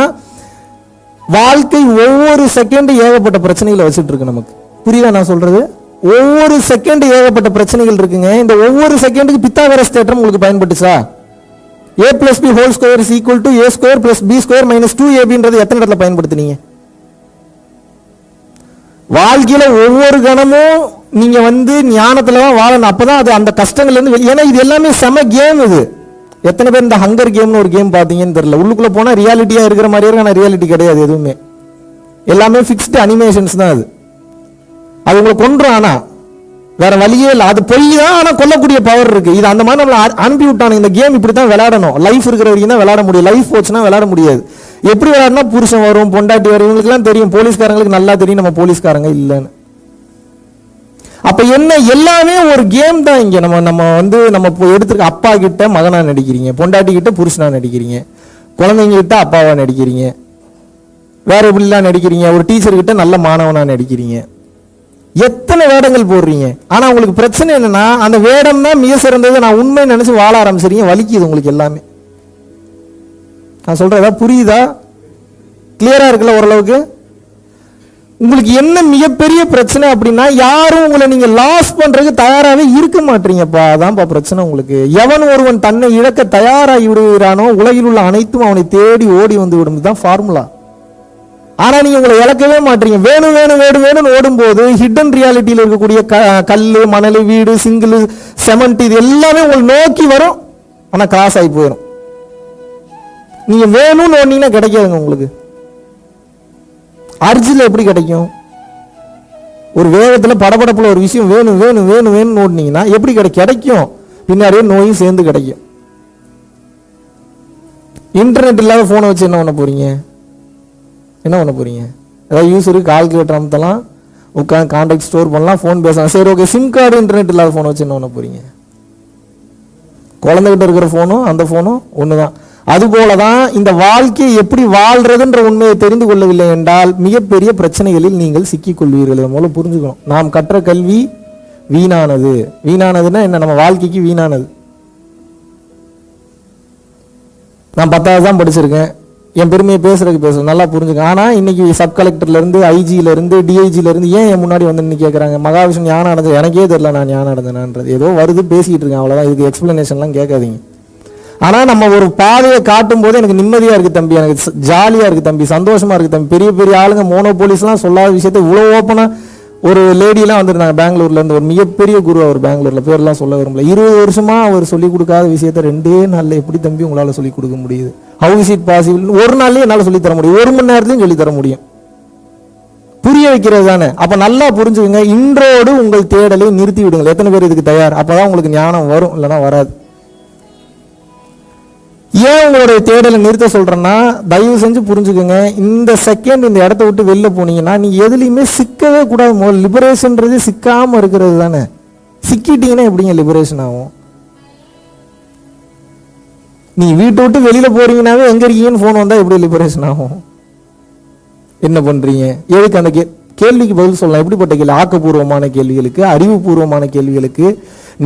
வாழ்க்கை ஒவ்வொரு செகண்ட் ஏகப்பட்ட பிரச்சனைகளை வச்சுட்டு இருக்கு நமக்கு. புரியுதா நான் சொல்றது? ஒவ்வொரு செகண்ட் ஏகப்பட்ட பிரச்சனைகள் இருக்குங்க. இந்த ஒவ்வொரு செகண்டுக்கு பித்தாகரஸ் தேற்றம் உங்களுக்கு பயன்பட்டுச்சா? a plus b whole square is equal to a square plus b square minus 2ab எத்தனை இடத்துல பயன்படுத்தினீங்க? வாழ்க்கையில ஒவ்வொரு கணமும் நீங்க ஞானத்துல வாழணும். அப்பதான் அது அந்த கஷ்டங்கள்ல இருந்து ஏன்னா இது எல்லாமே செம கேம். இது எத்தனை பேர் இந்த ஹங்கர் கேம்னு ஒரு கேம் பாத்தீங்கன்னு தெரியல. உள்ளுக்குள்ள போனா ரியாலிட்டியா இருக்கிற மாதிரியே இருக்கு, ஆனா ரியாலிட்டி கிடையாது. எதுவுமே எல்லாமே பிக்ஸ்டு அனிமேஷன்ஸ் தான். அது உங்களை கொன்றும், ஆனா வேற வழியே இல்லை. அது பொய் தான், ஆனா கொல்லக்கூடிய பவர் இருக்கு. இது அந்த மாதிரி நம்மளை அனுப்பி விட்டானு. இந்த கேம் இப்படித்தான் விளையாடணும். லைஃப் இருக்கிற வரைக்கும் தான் விளையாட முடியும். லைஃப் போச்சுன்னா விளையாட முடியாது. எப்படி விளையாடுனா புருஷன் வரும், பொண்டாட்டி வரும், இவங்களுக்குலாம் தெரியும். போலீஸ்காரங்களுக்கு நல்லா தெரியும் நம்ம போலீஸ்காரங்க இல்லைன்னு. அப்ப என்ன, எல்லாமே ஒரு கேம் தான். இங்க நம்ம நம்ம எடுத்துருக்க அப்பா கிட்ட மகனா நடிக்கிறீங்க, பொண்டாட்டி கிட்ட புருஷனா நடிக்கிறீங்க, குழந்தைங்க கிட்ட அப்பாவா நடிக்கிறீங்க, வேற எப்படிலாம் நடிக்கிறீங்க, ஒரு டீச்சர் கிட்ட நல்ல மாணவனா நடிக்கிறீங்க. எத்தனை வேடங்கள் போடுறீங்க. ஆனா உங்களுக்கு பிரச்சனை என்னன்னா, அந்த வேடம் தான் மிக சிறந்தது. நான் உண்மை நினைச்சு வாழ ஆரம்பிச்சிருக்கீங்க, வலிக்குது உங்களுக்கு எல்லாமே. நான் சொல்றதா புரியுதா? கிளியரா இருக்குல்ல ஓரளவுக்கு? உங்களுக்கு என்ன மிகப்பெரிய பிரச்சனை அப்படின்னா, யாரும் உங்களை நீங்க லாஸ் பண்றதுக்கு தயாராகவே இருக்க மாட்டீங்கப்பா. அதான்ப்பா பிரச்சனை உங்களுக்கு. எவன் ஒருவன் தன்னை இழக்க தயாராகி விடுகிறானோ உலகில் உள்ள அனைத்தும் அவனை தேடி ஓடி வந்து விடும். தான் ஃபார்முலா. ஆனா நீங்க உங்களை இழக்கவே மாட்டீங்க. வேணும் வேணும் வேணும் வேணும்னு ஓடும் போது ஹிடன் ரியாலிட்டியில் இருக்கக்கூடிய கல்லு, மணல், வீடு, சிங்கிள், செமெண்ட், இது எல்லாமே உங்களை நோக்கி வரும். ஆனா கிராஸ் ஆகி போயிடும். நீங்க வேணும்னு ஓடினீங்கன்னா கிடைக்காதுங்க உங்களுக்கு. அர்ஜில் எப்படி கிடைக்கும்? ஒரு வேகத்துல படபடப்புல ஒரு விஷயம் வேணும் வேணும் வேணும் வேணும்னு ஓடினீங்கன்னா எப்படி கிடைக்கும்? பின்னாடியே நோயும் சேர்ந்து கிடைக்கும். இன்டர்நெட் இல்லாத போனை வச்சு என்ன பண்ண போறீங்க? என்ன பண்ண போறீங்க? ஏதாவது யூஸருக்கு கால்குலேட்டர் அமுத்தலாம், உட்காந்து கான்டாக்ட் ஸ்டோர் பண்ணலாம், ஃபோன் பேசலாம். சரி, ஓகே. சிம் கார்டு இன்டர்நெட் இல்லாத ஃபோனை வச்சு என்ன பண்ண போறீங்க? குழந்தைகிட்ட இருக்கிற ஃபோனும் அந்த ஃபோனும் ஒண்ணுதான். அதுபோலதான் இந்த வாழ்க்கையை எப்படி வாழ்றதுன்ற உண்மையை தெரிந்து கொள்ளவில்லை என்றால் மிகப்பெரிய பிரச்சனைகளில் நீங்கள் சிக்கிக் கொள்வீர்கள். மூலம் புரிஞ்சுக்கணும். நாம் கற்ற கல்வி வீணானது. வீணானதுன்னா என்ன? நம்ம வாழ்க்கைக்கு வீணானது. நான் 10வது தான் படிச்சிருக்கேன். என் பெருமையை பேசுறதுக்கு பேசுறேன், நல்லா புரிஞ்சுக்க. ஆனா இன்னைக்கு சப் கலெக்டர்ல இருந்து, ஐஜில இருந்து, டிஐஜில இருந்து ஏன் என் முன்னாடி வந்து கேட்கறாங்க, மகாவிஷ்ணு ஞானம் அடைஞ்சது? எனக்கே தெரியல நான் ஞானம் அடைஞ்சேனான்றது. ஏதோ வருது பேசிட்டு இருக்கேன், அவ்வளவுதான். இதுக்கு எக்ஸ்பிளனேஷன்லாம் கேட்காதீங்க. ஆனா நம்ம ஒரு பாதையை காட்டும் போது எனக்கு நிம்மதியா இருக்கு தம்பி, எனக்கு ஜாலியா இருக்கு தம்பி, சந்தோஷமா இருக்கு தம்பி. பெரிய பெரிய ஆளுங்க மோனோபோலிஸ்லாம் சொல்லாத விஷயத்த இவ்வளவு ஓப்பனா ஒரு லேடியெல்லாம் வந்திருந்தாங்க பெங்களூர்ல இருந்து. ஒரு மிகப்பெரிய குரு அவர், பெங்களூர்ல, பேர்லாம் சொல்ல விரும்பல. 20 வருஷமா அவர் சொல்லிக் கொடுக்காத விஷயத்த 2 நாள்ல எப்படி தம்பி உங்களால சொல்லிக் கொடுக்க முடியுது? How is it possible? ஒரு நாள்லயே என்னால சொல்லி தர முடியும், 1 மணி நேரத்திலையும் சொல்லி தர முடியும். புரிய வைக்கிறது தானே. அப்ப நல்லா புரிஞ்சுக்கங்க. இன்றோடு உங்கள் தேடலை நிறுத்தி விடுங்கள். எத்தனை பேர் இதுக்கு தயார்? அப்பதான் உங்களுக்கு ஞானம் வரும், இல்லைன்னா வராது. ஏன் உங்களுடைய தேடலை நிறுத்த சொல்றேன்னா, தயவு செஞ்சு புரிஞ்சுக்கோங்க. இந்த செகண்ட் இந்த இடத்த விட்டு வெளில போனீங்கன்னா நீங்க எதுலையுமே சிக்கவே கூடாது. லிபரேஷன்றது சிக்காம இருக்கிறது தானே. சிக்கிட்டீங்கன்னா எப்படிங்க லிபரேஷன் ஆகும்? நீ வீட்டை விட்டு வெளியில போறீங்கன்னாவே எங்க இருக்கீங்கன்னு ஃபோன் வந்தா எப்படி லிபரேஷன் ஆகும்? என்ன பண்றீங்க? எதுக்கு அந்த கேள்விக்கு பதில் சொல்லலாம். எப்படிப்பட்ட கேள்வி? ஆக்கப்பூர்வமான கேள்விகளுக்கு, அறிவுபூர்வமான கேள்விகளுக்கு,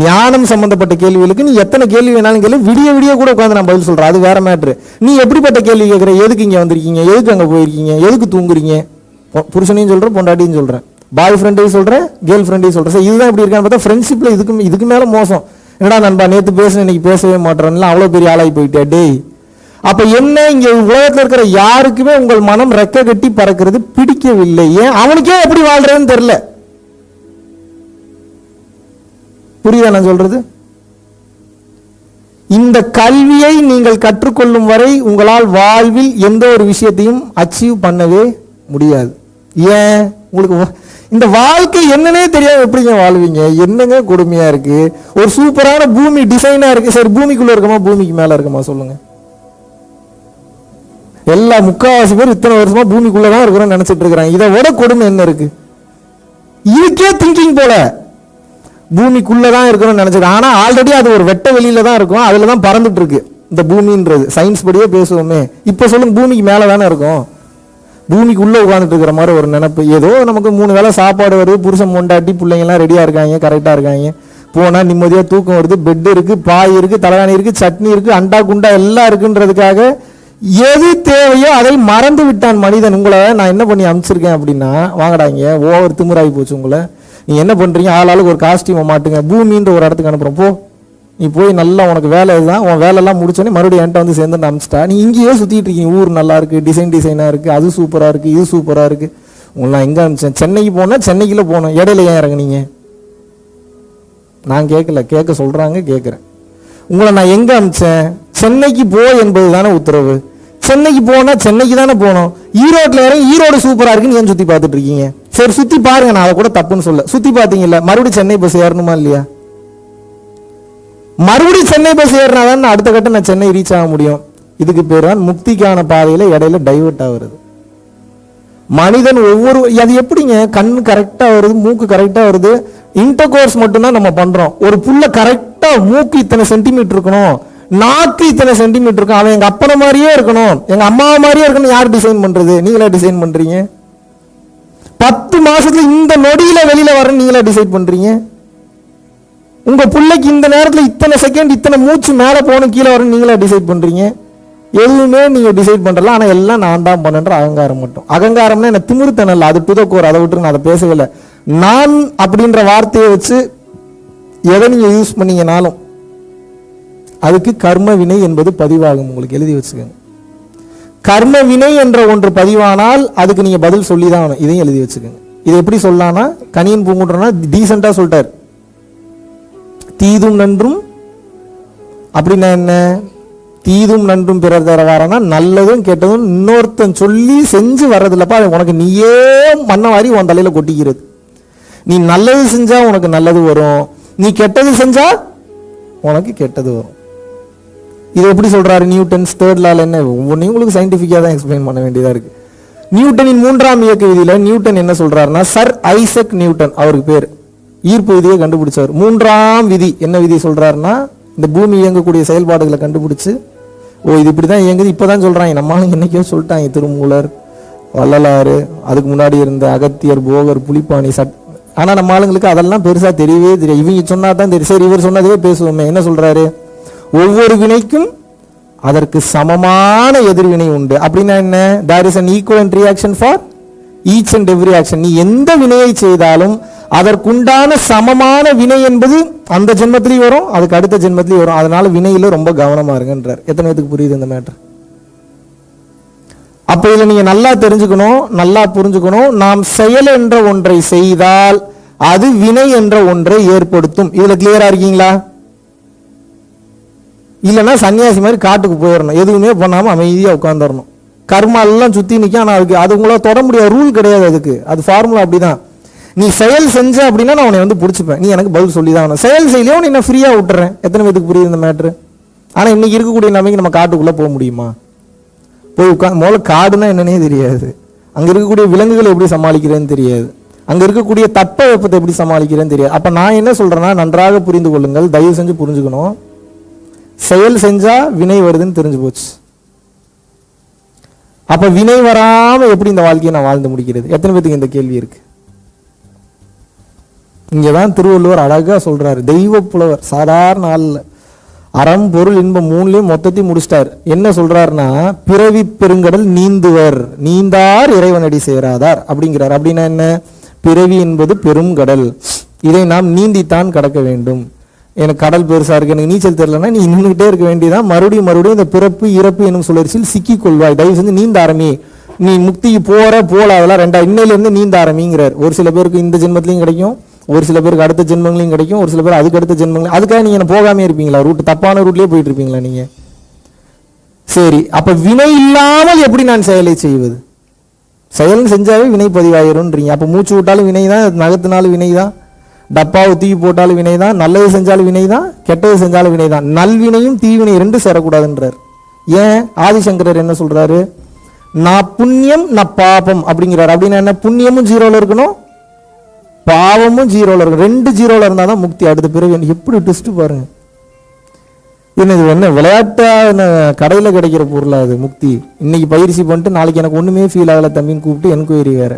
ஞானம் சம்பந்தப்பட்ட கேள்விகளுக்கு நீ எத்தனை கேள்வி வேணாலும் கேள்வி, விடிய விடிய கூட உட்காந்து நான் பதில் சொல்றேன், அது வேற மேட்ரு. நீ எப்படிப்பட்ட கேள்வி கேட்குற? எதுக்கு இங்க வந்திருக்கீங்க, எதுக்கு அங்க போயிருக்கீங்க, எதுக்கு தூங்குறீங்க? புருஷனையும் சொல்றேன், பொண்டாட்டியும் சொல்றேன், பாய் ஃப்ரெண்டையும் சொல்றேன், கேர்ள் ஃப்ரெண்டையும் சொல்றேன். இதுதான் இப்படி இருக்கான்னு பார்த்தா ஃப்ரெண்ட்ஷிப்ல இதுக்கு மேல மோசம். என்னடா நண்பா நேற்று பேசுன இன்னைக்கு பேசவே மாட்டேறேன்ல, அவ்வளோ பெரிய ஆளாகி போயிட்டே டேய். அப்ப என்ன, இங்க உலகத்தில் இருக்கிற யாருக்குமே உங்கள் மனம் ரெக்க கட்டி பறக்கிறது பிடிக்கவில்லை. ஏன்? அவனுக்கே எப்படி வாழ்றதுன்னு தெரியல. புரியுதா நான் சொல்றது? இந்த கல்வியை நீங்கள் கற்றுக்கொள்ளும் வரை உங்களால் வாழ்வில் எந்த ஒரு விஷயத்தையும் அச்சீவ் பண்ணவே முடியாது. ஏன்? உங்களுக்கு இந்த வாழ்க்கை என்னன்னே தெரியாது, எப்படிங்க வாழ்வீங்க? என்னங்க கொடுமையா இருக்கு. ஒரு சூப்பரான பூமி டிசைனா இருக்கு, சரி பூமிக்குள்ள இருக்கமா பூமிக்கு மேல இருக்கமா சொல்லுங்க? எல்லா முக்காவாசி பேர் இத்தனை வருஷமா பூமிக்குள்ளதான் இருக்கிறோம் நினைச்சிட்டு இருக்கிறாங்க. இதை விட கொடுமை என்ன இருக்கு? இதுக்கே திங்கிங் போல பூமிக்குள்ளதான் இருக்கணும்னு நினைச்சிருக்கேன். ஆனா ஆல்ரெடி அது ஒரு வெட்ட வெளியில தான் இருக்கும், அதுலதான் பறந்துட்டு இருக்கு இந்த பூமின்றது. சயின்ஸ் படியே பேசுவோமே. இப்ப சொல்லுங்க, பூமிக்கு மேல தானே இருக்கும், பூமிக்கு உள்ள உட்காந்துட்டு இருக்கிற மாதிரி ஒரு நினைப்பு. ஏதோ நமக்கு 3 வேளை சாப்பாடு வருது, புருஷன் பொண்டாட்டி பிள்ளைங்க எல்லாம் ரெடியா இருக்காங்க, கரெக்டா இருக்காங்க, போனா நிம்மதியா தூக்கம் வருது, பெட் இருக்கு, பாய் இருக்கு, தலைகாணி இருக்கு, சட்னி இருக்கு, அண்டா குண்டா எல்லாம் இருக்குன்றதுக்காக எது தேவையோ அதை மறந்து விட்டான் மனிதன். உங்களை நான் என்ன பண்ணி அனுப்பிச்சிருக்கேன் அப்படின்னா, வாங்கடாங்க, ஓவர் திமிராகி போச்சு உங்களை. நீ என்ன பண்றீங்க, ஆளாளுக்கு ஒரு காஸ்டியூமை மாட்டுங்க, பூமின்ற ஒரு இடத்துக்கு அனுப்புறோம், போ நீ போய் நல்லா உனக்கு வேலை இதுதான், உன் வேலையெல்லாம் முடிச்சோன்னே மறுபடியும் என்கிட்ட வந்து சேர்ந்து அனுப்பிச்சிட்டா. நீ இங்கேயே சுற்றிட்டு இருக்கீங்க, ஊர் நல்லா இருக்கு, டிசைனாக இருக்குது, அது சூப்பராக இருக்குது, இது சூப்பராக இருக்குது. உங்களை நான் எங்கே அனுப்பிச்சேன்? சென்னைக்கு போனால் சென்னைக்குள்ளே போனோம், இடையில ஏன் இறங்குனீங்க? நான் கேட்கல, கேட்க சொல்கிறாங்க, கேட்குறேன். உங்களை நான் எங்கே அனுப்பிச்சேன்? சென்னைக்கு போ என்பது தானே உத்தரவு. சென்னைக்கு போனால் சென்னைக்கு தானே போனோம். ஈரோட்டில் இறங்கி ஈரோடு சூப்பராக இருக்குன்னு ஏன் சுற்றி பார்த்துட்டு இருக்கீங்க? சரி சுற்றி பாருங்க, நான் அதை கூட தப்புன்னு சொல்ல. சுற்றி பார்த்தீங்கல்ல, மறுபடியும் சென்னை பஸ் ஏறணுமா இல்லையா? மறுபடியும் சென்னை பஸ் ஏறினாதான் அடுத்த கட்டம் நான் சென்னை ரீச் ஆக முடியும். இதுக்கு பேர் தான் முக்திக்கான பாதையில இடையில டைவர்ட் ஆகுறது. மனிதன் ஒவ்வொரு, அது எப்படிங்க, கண்ணு கரெக்டா வருது, மூக்கு கரெக்டா வருது, இன்டர் கோர்ஸ் மட்டும்தான் நம்ம பண்றோம். ஒரு புள்ள கரெக்டா மூக்கு இத்தனை சென்டிமீட்டர் இருக்கணும், நாக்கு இத்தனை சென்டிமீட்டர் இருக்கும், அவன் எங்க அப்பனை மாதிரியே இருக்கணும், எங்க அம்மா மாதிரியே இருக்கணும். யார் டிசைன் பண்றது? நீங்களா டிசைன் பண்றீங்க. 10 மாசத்துல இந்த நொடியில வெளியில வரணும், நீங்களா டிசைட் பண்றீங்க. உங்க பிள்ளைக்கு இந்த நேரத்தில் இத்தனை செகண்ட் இத்தனை மூச்சு மேலே போகணும் கீழே வரணும், நீங்களா டிசைட் பண்றீங்க. எதுவுமே நீங்க டிசைட் பண்றல. ஆனா எல்லாம் நான் தான் பண்ணன்ற அகங்காரம் மட்டும். அகங்காரம்னா என்ன? திமிருத்தனல்ல, அது புதக்கோர், அதை விட்டு நான் அதை பேசவே இல்லை. நான் அப்படின்ற வார்த்தையை வச்சு எதை நீங்க யூஸ் பண்ணீங்கனாலும் அதுக்கு கர்ம வினை என்பது பதிவாகும். உங்களுக்கு எழுதி வச்சுக்கோங்க. கர்ம வினை என்ற ஒன்று பதிவானால் அதுக்கு நீங்க பதில் சொல்லி தான் ஆகணும். இதையும் எழுதி வச்சுக்கோங்க. இது எப்படி சொல்லலாம்னா, கனியன் பூங்குன்றனா டீசெண்டா சொல்லிட்டார், தீதும் நன்றும். அப்படின்னா என்ன? தீதும் நன்றும் பிறர் தரவாரனா, நல்லதும் கெட்டதும் இன்னொருத்தன் சொல்லி செஞ்சு வர்றதில்லப்பா, உனக்கு நீயே மண்ண வாரி உன் தலையில கொட்டிக்கிறது. நீ நல்லது செஞ்சா உனக்கு நல்லது வரும், நீ கெட்டது செஞ்சா உனக்கு கெட்டது வரும். இது எப்படி சொல்றாரு நியூட்டன்ஸ் தேர்ட் லால? என்ன ஒவ்வொன்றையும் உங்களுக்கு சயின்டிஃபிக்கா தான் எக்ஸ்பிளைன் பண்ண வேண்டியதா இருக்கு. நியூட்டனின் 3ஆம் இயக்க விதியில நியூட்டன் என்ன சொல்றாருன்னா, சர் ஐசக் நியூட்டன் அவருக்கு பேர், ஈர்ப்பு விதியை கண்டுபிடிச்சவர். 3ஆம் விதி என்ன விதி சொல்றாருன்னா, இந்த பூமி இயங்கக்கூடிய செயல்பாடுகளை கண்டுபிடிச்சு, ஓ இது இப்படிதான் இயங்குது இப்பதான் சொல்றாங்க. நம்ம என்னைக்கோ சொல்லிட்டாங்க, திருமூலர், வள்ளலாறு, அதுக்கு முன்னாடி இருந்த அகத்தியர், போகர், புலிப்பாணி, ஆனா நம்ம ஆளுங்களுக்கு அதெல்லாம் பெருசா தெரியவே தெரியும். இவங்க சொன்னா தான் தெரியும். சரி இவர் சொன்னதே பேசுவோமே. என்ன சொல்றாரு? ஒவ்வொரு வினைக்கும் அதற்கு சமமான எதிர்வினை உண்டு. அப்படின்னா என்ன? There is an equivalent reaction for each and every action. நீ எந்த வினையை செய்தாலும் அதற்குண்டான சமமான வினை என்பது அந்த ஜென்மத்திலையும் வரும், அதுக்கு அடுத்த ஜென்மத்திலையும் வரும். அதனால வினையில ரொம்ப கவனமா இருங்கன்றார். எத்தனை பேருக்கு புரியுது இந்த மேட்டர்? அப்ப இதில் நீங்க நல்லா தெரிஞ்சுக்கணும், நல்லா புரிஞ்சுக்கணும். நாம் செயல் என்ற ஒன்றை செய்தால் அது வினை என்ற ஒன்றை ஏற்படுத்தும். இதுல கிளியரா இருக்கீங்களா? இல்லைன்னா சன்னியாசி மாதிரி காட்டுக்கு போயிடணும், எதுவுமே பண்ணாம அமைதியா உட்காந்துடணும். கர்மா எல்லாம் சுத்தி நிற்கும். ஆனால் அதுக்கு அது உங்களால் தொட முடியாது, ரூல் கிடையாது அதுக்கு, அது ஃபார்முலா அப்படிதான். நீ செயல் செஞ்ச அப்படின்னா நான் உன்னை வந்து பிடிச்சிப்பேன், நீ எனக்கு பதில் சொல்லி தான் ஆகணும். செயல் செய்யலையோ நீ நான் ஃப்ரீயா விட்டுறேன். எத்தனை பேருக்கு புரியுது இந்த மேட்ரு? ஆனா இன்னைக்கு இருக்கக்கூடிய நம்பிக்கை நம்ம காட்டுக்குள்ள போக முடியுமா? போய் உட்காந்து முதல்ல காடுனா என்னன்னே தெரியாது, அங்க இருக்கக்கூடிய விலங்குகளை எப்படி சமாளிக்கிறேன்னு தெரியாது. அங்க இருக்கக்கூடிய தட்பவெப்பத்தை எப்படி சமாளிக்கிறேன்னு தெரியாது. அப்ப நான் என்ன சொல்றேன்னா, நன்றாக புரிந்து கொள்ளுங்கள், தயவு செஞ்சு புரிஞ்சுக்கணும். செயல் செஞ்சா வினை வருதுன்னு தெரிஞ்சு போச்சு. அப்ப வினை வராம எப்படி இந்த வாழ்க்கையை நான் வாழ்ந்து முடிக்கிறது? எத்தனை பேருக்கு இந்த கேள்வி இருக்கு? இங்கதான் திருவள்ளுவர் அழகா சொல்றாரு. தெய்வ புலவர், சாதாரண ஆள். அறம் பொருள் இன்பம் மூணுலையும் மொத்தத்தையும் முடிச்சிட்டார். என்ன சொல்றாருன்னா, பிறவி பெருங்கடல் நீந்துவர் நீந்தார் இறைவனடி சேராதார் அப்படிங்கிறார். அப்படின்னா என்ன? பிறவி என்பது பெரும் கடல், இதை நாம் நீந்தித்தான் கடக்க வேண்டும். எனக்கு கடல் பெருசா இருக்கு, எனக்கு நீச்சல் தெரியலன்னா நீ நின்றுகிட்டே இருக்க வேண்டியதான். மறுபடியும் மறுபடியும் இந்த பிறப்பு இறப்பு என்னும் சுழற்சியில் சிக்கிக் கொள்வாய். தயவு செஞ்சு நீந்த ஆரம்பி. நீ முக்திக்கு போல அதெல்லாம் ரெண்டா, இன்னையில இருந்து நீந்த ஆரம்பிங்கிறார். ஒரு சில பேருக்கு இந்த ஜென்மத்திலையும் கிடைக்கும், ஒரு சில பேருக்கு அடுத்த ஜென்மங்களையும் கிடைக்கும், ஒரு சில பேர் அதுக்கு அடுத்த ஜென்மங்களையும். அதுக்காக நீங்க போகாமே இருப்பீங்களா? ரூட் தப்பான ரூட்லயே போயிட்டு இருப்பீங்களா நீங்க? சரி, அப்ப வினை இல்லாமல் எப்படி நான் செயலை செய்வது? செயல் செஞ்சாவே வினை பதிவாயிரும்ன்றீங்க. அப்ப மூச்சு விட்டாலும் வினை தான், நகத்தினாலும் வினை தான், டப்பாவை தூக்கி போட்டாலும் வினை தான், நல்லது செஞ்சாலும் வினை தான், கெட்டது செஞ்சாலும் வினை தான். நல்வினையும் தீவினை ரெண்டும் சேரக்கூடாதுன்றார். ஏன்? ஆதிசங்கரர் என்ன சொல்றாரு? நான் புண்ணியம் நான் பாபம் அப்படிங்கிறார். அப்படின்னா என்ன? புண்ணியமும் ஜீரோல இருக்கணும், பாவமும் ஜீரோல இருக்கும். ரெண்டு ஜீரோல இருந்தா தான் முக்தி. அடுத்த பிறகு எப்படி ட்விஸ்ட் பாருங்க. இது என்ன விளையாட்டா? கடையில் கிடைக்கிற பொருளா அது முக்தி? இன்னைக்கு பயிற்சி பண்ணிட்டு நாளைக்கு எனக்கு ஒண்ணுமே ஃபீல் ஆகல தம்பின்னு கூப்பிட்டு என்கொயரி வேற.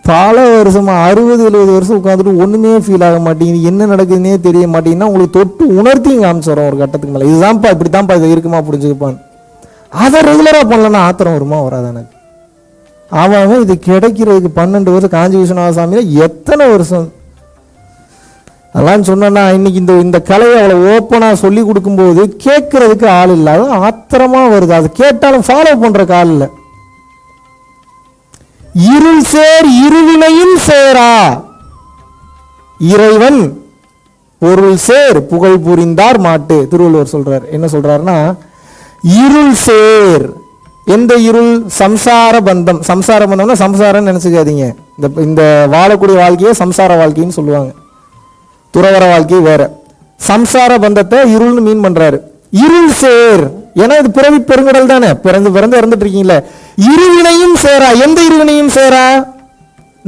பல வருஷமா 60-70 வருஷம் உட்காந்துட்டு ஒண்ணுமே ஃபீல் ஆக மாட்டேங்குது, என்ன நடக்குதுன்னே தெரிய மாட்டேங்குதுன்னா உங்களுக்கு தொட்டு உணர்த்தியும் காமிச்சிடும் ஒரு கட்டத்துக்கு மேலே. இதுதான்ப்பா இப்படித்தான்ப்பா இது இருக்குமா புரிஞ்சுப்பான்னு. அதை ரெகுலரா பண்ணலன்னா ஆத்திரம் வருமா வராது எனக்கு? அவன் இது கிடைக்கிறதுக்கு 12 வருஷம் காஞ்சி விஸ்வநாதசாமியில எத்தனை வருஷம் அதெல்லாம் சொன்னா, இன்னைக்கு இந்த கலையை அவளை ஓப்பனா சொல்லி கொடுக்கும்போது கேட்கறதுக்கு ஆள் இல்லாத ஆத்திரமா வருது. அது கேட்டாலும் ஃபாலோ பண்றதுக்கு ஆள் இல்லை. இருள் சேர் இருவினையும் சேரா இறைவன் பொருள் சேர் புகழ் புரிந்தார் மாட்டு. திருவள்ளுவர் சொல்றார். என்ன சொல்றாருன்னா, இருள் சேர். எந்த இருள்? சம்சார பந்தம். சம்சார பந்தம்னா சம்சாரம் நினைச்சுக்காதீங்க. இந்த வாழக்கூடிய வாழ்க்கையை சம்சார வாழ்க்கைன்னு சொல்லுவாங்க, துறவர வாழ்க்கை வேற. சம்சார பந்தத்தை இருள்னு மீன் பண்றாரு. இருள் சேர், ஏன்னா இது பிறவி பெருங்கடல் தானே, பிறந்து இறந்துட்டு இருக்கீங்களே. இருவினையும் சேரா. எந்த இருவினையும் சேரா?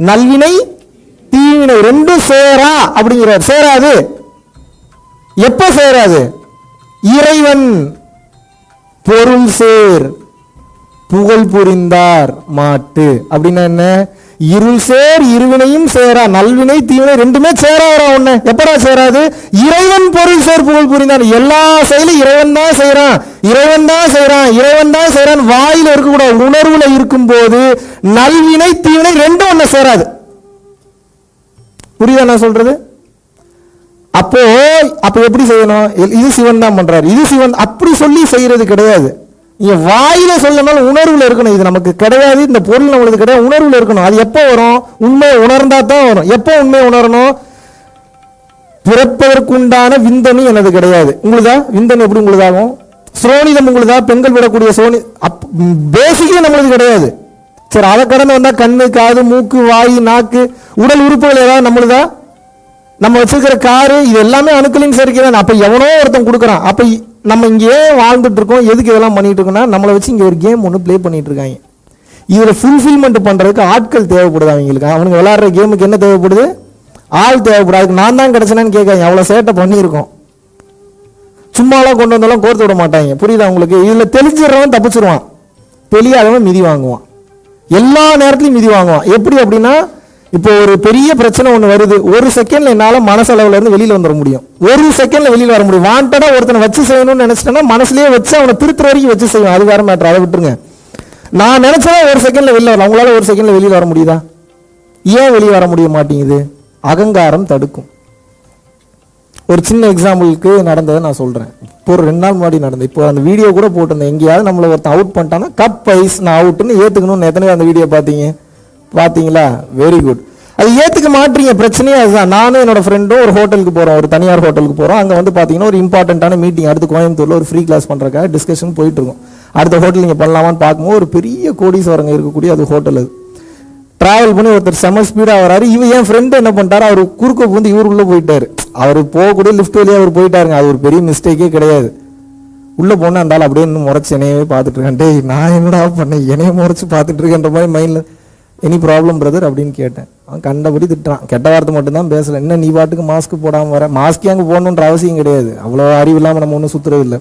நல்வினை தீவினை ரெண்டும் சேரா அப்படிங்கிறார். சேராது. எப்ப சேராது? இறைவன் பொருள் சேர் புகழ் புரிந்தார் மாட்டு. அப்படின்னா என்ன? இருள் சேர் இருவினையும் சேரா, நல்வினை தீவினை ரெண்டுமே சேராரா ஒண்ணு. எப்படா சேராது? இறைவன் பொருள் சேர் புகழ் புரிந்தார். எல்லா செயலும் இறைவன் தான் செய்யறான், இறைவன் தான் செய்யறான், இறைவன் தான் செய்யறான். வாயில இருக்கக்கூடாது, உணர்வுல இருக்கும் போது நல்வினை தீவினை ரெண்டும் ஒண்ணு சேராது. புரியுதா நான் சொல்றது? அப்போ எப்படி செய்யணும்? இது சிவன் தான் பண்றாரு, இது சிவன் அப்படி சொல்லி செய்யறது கிடையாது. நீங்க வாயில சொல்லனாலும் உணர்வுல இருக்கணும். இது நமக்கு கிடையாது, இந்த பொருள் நம்மளுக்கு கிடையாது, உணர்வுல இருக்கணும். அது எப்போ வரும்? உண்மையை உணர்ந்தா தான் வரும். எப்போ உண்மையை உணரணும்? பிறப்பதற்குண்டான விந்தணு எனது கிடையாது. உங்களுதா விந்தணு? எப்படி உங்களுதாகும்? சுரோனிதம் உங்களுதா? பெண்கள் விடக்கூடிய சோனி பேசிக்கே நம்மளுக்கு கிடையாது. சரி, அதை கடந்து வந்தா கண்ணு காது மூக்கு வாய் நாக்கு உடல் உறுப்புகள் ஏதாவது நம்மளுதா? நம்ம வச்சிருக்கிற காரு இது எல்லாமே அணுக்களின் சேர்க்கிறான். அப்ப எவனோ ஒருத்தன் கொடுக்குறான். அப்ப நம்ம இங்கே வாழ்ந்துட்டு இருக்கோம். எதுக்கு இதெல்லாம் பண்ணிட்டு இருக்கோம்னா, நம்மளை வச்சு இங்க ஒரு கேம் ஒன்று பிளே பண்ணிட்டு இருக்காங்க. இதுல ஃபுல்ஃபில்மெண்ட் பண்றதுக்கு ஆட்கள் தேவைப்படுது அவங்களுக்கு. அவனுக்கு விளையாடுற கேமுக்கு என்ன தேவைப்படுது? ஆள் தேவைப்படாது. நான் தான் கிடைச்சேன்னு கேட்காங்க. அவ்வளவு சேட்டை பண்ணியிருக்கோம். சும்மாலாம் கொண்டு வந்தாலும் கோர்த்து விட மாட்டாங்க. புரியுதா உங்களுக்கு? இதுல தெளிஞ்சிடறவன் தப்பிச்சிருவான், தெரியாதவன் மிதி வாங்குவான். எல்லா நேரத்திலையும் மிதி வாங்குவான். எப்படி அப்படின்னா, இப்போ ஒரு பெரிய பிரச்சனை ஒண்ணு வருது, ஒரு செகண்ட்ல என்னால மனசளவுல இருந்து வெளியில வந்துட முடியும். ஒரு செகண்ட்ல வெளியில வர முடியும். வாண்டடா ஒருத்தனை வச்சு செய்யணும்னு நினைச்சிட்டேன்னா மனசுலயே வச்சு அவனை திருத்துற வரைக்கும் வச்சு செய்வேன். அது வேற மேட்டர், அதை விட்டுருங்க. நான் நினைச்சா ஒரு செகண்ட்ல வெளியில வரலாம். உங்களால ஒரு செகண்ட்ல வெளியில வர முடியுதா? ஏன் வெளியே வர முடிய மாட்டேங்குது? அகங்காரம் தடுக்கும். ஒரு சின்ன எக்ஸாம்பிளுக்கு நடந்ததை நான் சொல்றேன். இப்போ ஒரு 2 நாள் முன்னாடி நடந்தது. இப்போ அந்த வீடியோ கூட போட்டிருந்தேன். எங்கேயாவது நம்மளை ஒருத்தன் அவுட் பண்ணிட்டானா கப் வைஸ் நான் அவுட்டுன்னு ஏத்துக்கணும்னு எத்தனை அந்த வீடியோ பாத்தீங்களா? Very good. அது ஏத்துக்க மாட்டீங்க. பிரச்சனையே அதுதான். நானும் என்னோட ஃப்ரெண்டும் ஒரு ஹோட்டலுக்கு போறோம், ஒரு தனியார் ஹோட்டலுக்கு போறோம். அங்க வந்து பாத்தீங்கன்னா ஒரு இம்பார்ட்டன்டான மீட்டிங், அடுத்து கோயம்புத்தூர்ல ஒரு ஃப்ரீ கிளாஸ் பண்றதுக்காக டிஸ்கஷன் போயிட்டு இருக்கும். அடுத்த ஹோட்டல் நீங்க பண்ணலாமான்னு பார்க்கும்போது ஒரு பெரிய கோடீஸ்வரங்க இருக்கக்கூடிய அது ஹோட்டல். அது டிராவல் பண்ணி ஒருத்தர் செம ஸ்பீடா வராரு. என் ஃப்ரெண்டு என்ன பண்ணிட்டாரு, அவர் குறுக்க வந்து இவருக்குள்ள போயிட்டாரு. அவர் போகக்கூடிய லிஃப்ட் வழியா அவர் போயிட்டாருங்க. அது ஒரு பெரிய மிஸ்டேக்கே கிடையாது. உள்ள போனா இருந்தாலும் அப்படியே இன்னும் முறைச்சு என்னையவே பார்த்துட்டு இருக்கேன். டேய் நான் என்னடா பண்ணேன், என்னைய முறைச்சு பார்த்துட்டு இருக்கேன்ற மாதிரி மைண்ட்ல எனி ப்ராப்ளம் பிரதர் அப்படின்னு கேட்டேன். அவன் கண்டபடி திட்டுறான், கெட்ட வார்த்தை மட்டும்தான் பேசலை. என்ன நீ பாட்டுக்கு மாஸ்க் போடாமல் வர, மாஸ்க்கே அங்கே போடணுன்ற அவசியம் கிடையாது, அவ்வளோ அறிவு இல்லாமல் நம்ம ஒன்றும் சுற்றுறது இல்லை.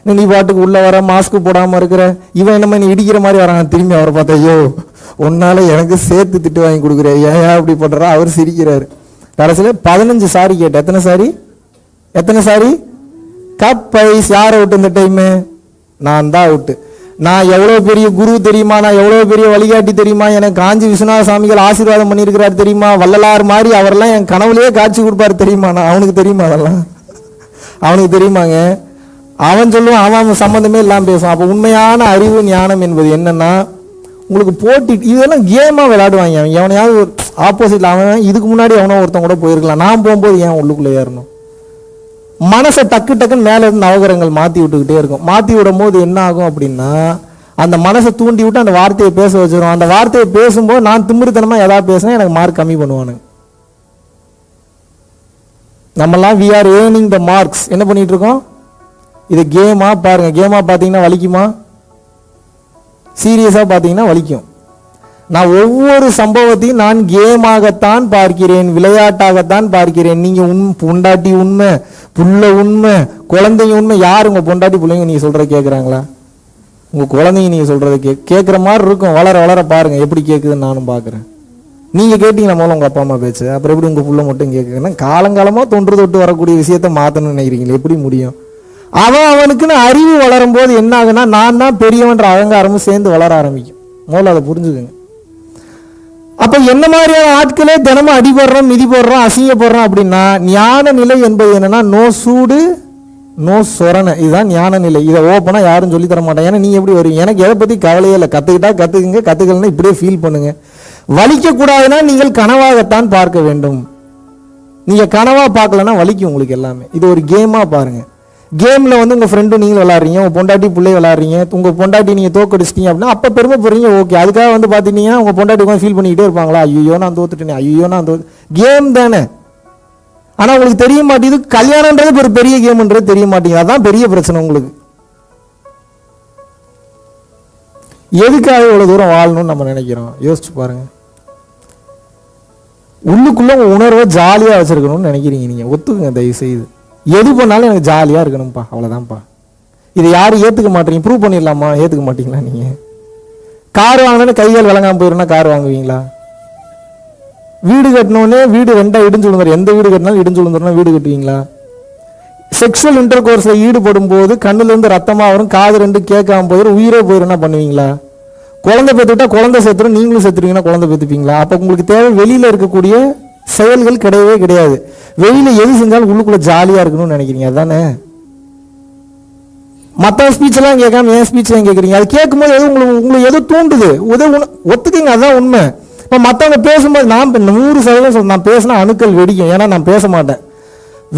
இன்னும் நீ பாட்டுக்கு உள்ளே வர மாஸ்க் போடாமல் இருக்கிற, இவன் என்னமா நீ இடிக்கிற மாதிரி வரான். திரும்பி அவரை பார்த்தா, ஐயோ உன்னால எனக்கு சேர்த்து திட்டு வாங்கி கொடுக்குறேன், ஏன் அப்படி பண்ணுறா. அவர் சிரிக்கிறாரு. கடைசியில் 15 சாரி கேட்டேன். எத்தனை சாரி கப் ஐஸ். யார் அவுட்டு இந்த டைமு? நான் தான் அவுட்டு. நான் எவ்வளோ பெரிய குரு தெரியுமா, நான் எவ்வளோ பெரிய வழிகாட்டி தெரியுமா, எனக்கு காஞ்சி விஸ்வநாத சாமிகள் ஆசீர்வாதம் பண்ணியிருக்கிறார் தெரியுமா, வள்ளலார் மாதிரி அவரெல்லாம் என் கனவுலேயே காட்சி கொடுப்பாரு தெரியுமா. நான் அவனுக்கு தெரியுமா, அதெல்லாம் அவனுக்கு தெரியுமாங்க. அவன் சொல்லுவான், அவன் சம்மந்தமே இல்லாமல் பேசுவான். அப்போ உண்மையான அறிவு ஞானம் என்பது என்னன்னா, உங்களுக்கு போட்டி இதெல்லாம் கேமாக விளையாடுவாங்க. அவன் எவனையாவது ஒரு ஆப்போசிட்டில், அவன் இதுக்கு முன்னாடி எவனோ ஒருத்தன் கூட போயிருக்கலாம், நான் போகும்போது ஏன் உள்ளுக்குள்ளே ஏறணும். மனசை டக்குன்னு மேலே இருந்து நவகரங்கள் மாற்றி விட்டுக்கிட்டே இருக்கும். மாற்றி விடும் போது என்ன ஆகும் அப்படின்னா, அந்த மனசை தூண்டி விட்டு அந்த வார்த்தையை பேச வச்சிடும். அந்த வார்த்தையை பேசும்போது நான் திமிருத்தனமாக எதாவது பேசினா எனக்கு மார்க் கம்மி பண்ணுவானுங்க. நம்மலாம் we are earning the marks. என்ன பண்ணிட்டு இருக்கோம்? இது கேமா பாருங்க. கேமா பார்த்தீங்கன்னா வலிக்குமா? சீரியஸாக பார்த்தீங்கன்னா வலிக்கும். நான் ஒவ்வொரு சம்பவத்தையும் நான் கேமாகத்தான் பார்க்கிறேன், விளையாட்டாகத்தான் பார்க்கிறேன். நீங்க பொண்டாட்டி உண்மை, புள்ள உண்மை, குழந்தைங்க உண்மை. யார் உங்க பொண்டாட்டி பிள்ளைங்க நீங்க சொல்றத கேட்குறாங்களா? உங்க குழந்தைங்க நீங்க சொல்றத கேட்குற மாதிரி இருக்கும். வளர வளர பாருங்க எப்படி கேட்குதுன்னு நானும் பார்க்குறேன். நீங்க கேட்டீங்கன்னா முதல்ல உங்க அப்பா அம்மா பேச்சு, அப்புறம் எப்படி உங்க புள்ள மட்டும் கேட்குதுன்னா, காலங்காலமாக தொன்று தொட்டு வரக்கூடிய விஷயத்த மாற்றணும்னு நினைக்கிறீங்களே, எப்படி முடியும்? அவனுக்குன்னு அறிவு வளரும் போது என்ன ஆகுனா, நான் தான் பெரியவன்ற அகங்காரமும் சேர்ந்து வளர ஆரம்பிக்கும். முதல்ல அதை புரிஞ்சுக்குங்க. அப்ப என்ன மாதிரியான ஆட்களே தினமும் அடிபடுறோம், மிதி போடுறோம், அசிங்கப்படுறோம் அப்படின்னா, ஞான நிலை என்பது என்னன்னா, நோ சூடு நோ சொரணை. இதுதான் ஞான நிலை. இதை ஓப்பனா யாரும் சொல்லி தர மாட்டாங்க. ஏன்னா நீங்க எப்படி வருவீங்க? எனக்கு எதை பத்தி கவலையே இல்லை. கத்துக்கிட்டா கத்துக்குங்க, கத்துக்கலன்னா இப்படியே ஃபீல் பண்ணுங்க. வலிக்க கூடாதுன்னா நீங்கள் கனவாகத்தான் பார்க்க வேண்டும். நீங்க கனவா பார்க்கலன்னா வலிக்கும் உங்களுக்கு எல்லாமே. இது ஒரு கேமா பாருங்க. கேம்ல வந்து உங்க ஃப்ரெண்டும் நீங்க விளாடுறீங்க, உங்க பொண்டாட்டி பிள்ளை விளாடுறீங்க, உங்க பொண்டாட்டி நீங்க தோக்கடிச்சிட்டீங்க அப்படின்னா அப்ப பெருமை போறீங்க. ஓகே, அதுக்காக வந்து பாத்தீங்கன்னா உங்க பொண்டாட்டி உட்காந்து ஃபீல் பண்ணிக்கிட்டே இருப்பாங்களா, ஐயோ நான் தோத்துட்டேனே, ஐயோ நான் தோத்து. கேம் தானே. ஆனா உங்களுக்கு தெரிய மாட்டேங்குது, கல்யாணம்ன்றது ஒரு பெரிய கேம்ன்றது தெரிய மாட்டேங்குது. அதான் பெரிய பிரச்சனை உங்களுக்கு. எதுக்காக இவ்வளவு தூரம் வாழணும்னு நம்ம நினைக்கிறோம்? யோசிச்சு பாருங்க. உள்ளுக்குள்ள உங்க உணர்வை ஜாலியா வச்சிருக்கணும்னு நினைக்கிறீங்க. நீங்க ஒத்துக்குங்க தயவு செய்து. எது பண்ணாலும் எனக்கு ஜாலியாக இருக்கணும்ப்பா, அவ்வளோதான்ப்பா. இதை யாரும் ஏற்றுக்க மாட்டீங்க. ப்ரூவ் பண்ணிடலாமா? ஏற்றுக்க மாட்டீங்களா? நீங்கள் கார் வாங்கினோன்னே கைகால் விளங்காமல் போயிருந்தா கார் வாங்குவீங்களா? வீடு கட்டினோடனே வீடு ரெண்டாக இடிஞ்சு விழுந்துடும். எந்த வீடு கட்டினாலும் இடிஞ்சு விழுந்துருன்னா வீடு கட்டுவீங்களா? செக்ஷுவல் இன்டர் கோர்ஸில் ஈடுபடும் போது கண்ணுலேருந்து ரத்தமாக வரும், காது ரெண்டு கேட்காம போயிடும், உயிரே போயிடும்னா பண்ணுவீங்களா? குழந்தை பெற்றுட்டா குழந்தை சேர்த்துடும், நீங்களும் சேர்த்துருவீங்கன்னா குழந்தை பெற்றுப்பீங்களா? அப்போ உங்களுக்கு தேவை வெளியில் இருக்கக்கூடிய செயல்கள் கிடையவே கிடையாது. வெளியில எது செஞ்சாலும் உள்ளுக்குள்ள ஜாலியா இருக்கணும்னு நினைக்கிறீங்க, அதானே? மற்ற ஸ்பீச் எல்லாம் கேட்காம என் ஸ்பீச் எல்லாம் கேட்குறீங்க. அது கேட்கும்போது எது உங்களுக்கு எது தூண்டுது? ஒத்துக்கிங்க, அதான் உண்மை. இப்போ மற்றவங்க பேசும்போது நான் 100% நான் பேசினா அணுக்கள் வெடிக்கும். ஏன்னா நான் பேச மாட்டேன்,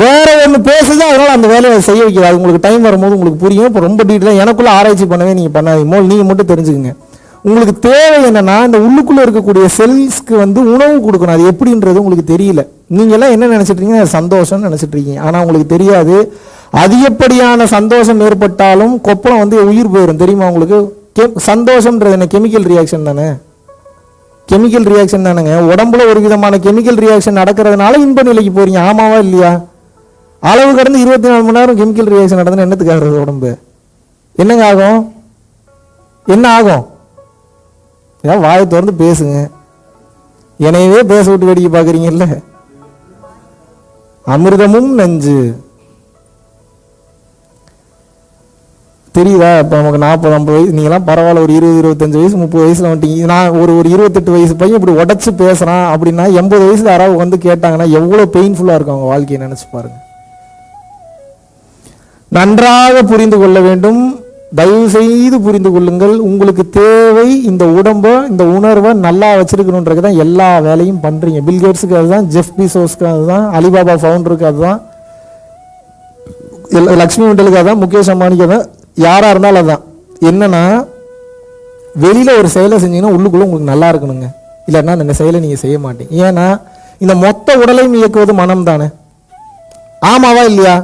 வேற ஒன்று பேசுது, அதனால அந்த வேலையை செய்ய வைக்கிறது. அது உங்களுக்கு டைம் வரும்போது உங்களுக்கு புரியும். இப்போ ரொம்ப டீட்டெயிலாக எனக்குள்ள ஆராய்ச்சி பண்ணவே நீங்க பண்ணாதீங்க. நீங்க மட்டும் தெரிஞ்சுக்கங்க. உங்களுக்கு தேவை என்னன்னா, இந்த உள்ளுக்குள்ள இருக்கக்கூடிய செல்ஸ்க்கு வந்து உணவு கொடுக்கணும். அது எப்படின்றது உங்களுக்கு தெரியல. நீங்க எல்லாம் என்ன நினைச்சிட்டு இருக்கீங்க? சந்தோஷம் நினைச்சிட்டு இருக்கீங்க. ஆனா உங்களுக்கு தெரியாது, அதிகப்படியான சந்தோஷம் ஏற்பட்டாலும் கொப்பளம் வந்து உயிர் போயிடும். தெரியுமா உங்களுக்கு? சந்தோஷம்ன்றது என்ன? கெமிக்கல் ரியாக்ஷன் தானே. கெமிக்கல் ரியாக்ஷன் தானேங்க. உடம்புல ஒரு விதமான கெமிக்கல் ரியாக்ஷன் நடக்கிறதுனால இன்ப நிலைக்கு போறீங்க. ஆமாவா இல்லையா? அளவு கடந்து 24 மணி நேரம் கெமிக்கல் ரியாக்ஷன் நடந்ததுன்னா என்னத்துக்கு ஆகுறது? உடம்பு என்னங்க ஆகும்? என்ன ஆகும்? ஏன் வாயை திறந்து பேசுங்க. என்னையவே பேச விட்டு வேடிக்கை பார்க்குறீங்கல்ல. அமிர்தமும் நஞ்சு தெரியுதா? இப்போ நமக்கு 40-50 வயசு, நீங்களாம் பரவாயில்ல, ஒரு 20-25 வயசு 30 வயசுல வந்துட்டீங்க. நான் ஒரு 28 வயசு பையன் இப்படி உடச்சு பேசுறான் அப்படின்னா 80 வயசுல யாராவது வந்து கேட்டாங்கன்னா எவ்வளோ பெயின்ஃபுல்லாக இருக்கும் அவங்க வாழ்க்கையை நினைச்சு பாருங்க. நன்றாக புரிந்து கொள்ள வேண்டும். தயவு செய்து புரிந்து கொள்ளுங்கள். உங்களுக்கு தேவை இந்த உடம்பை, இந்த உணர்வை நல்லா வச்சிருக்கணுன்றது தான் எல்லா வேலையும் பண்றீங்க. பில்கேட்ஸுக்கு அதுதான், ஜெஃப் பீசோஸ்க்கு அதுதான், அலிபாபா ஃபவுண்டருக்கு அதுதான், லக்ஷ்மி மிட்டலுக்கு அதுதான், முகேஷ் அம்பானிக்கு அதான், யாரா இருந்தாலும் அதுதான். என்னன்னா, வெளியில ஒரு செயலை செஞ்சீங்கன்னா உள்ளுக்குள்ள உங்களுக்கு நல்லா இருக்கணுங்க. இல்லைன்னா இந்த செயலை நீங்க செய்ய மாட்டீங்க. ஏன்னா இந்த மொத்த உடலையும் இயக்குவது மனம் தானே. ஆமாவா இல்லையா?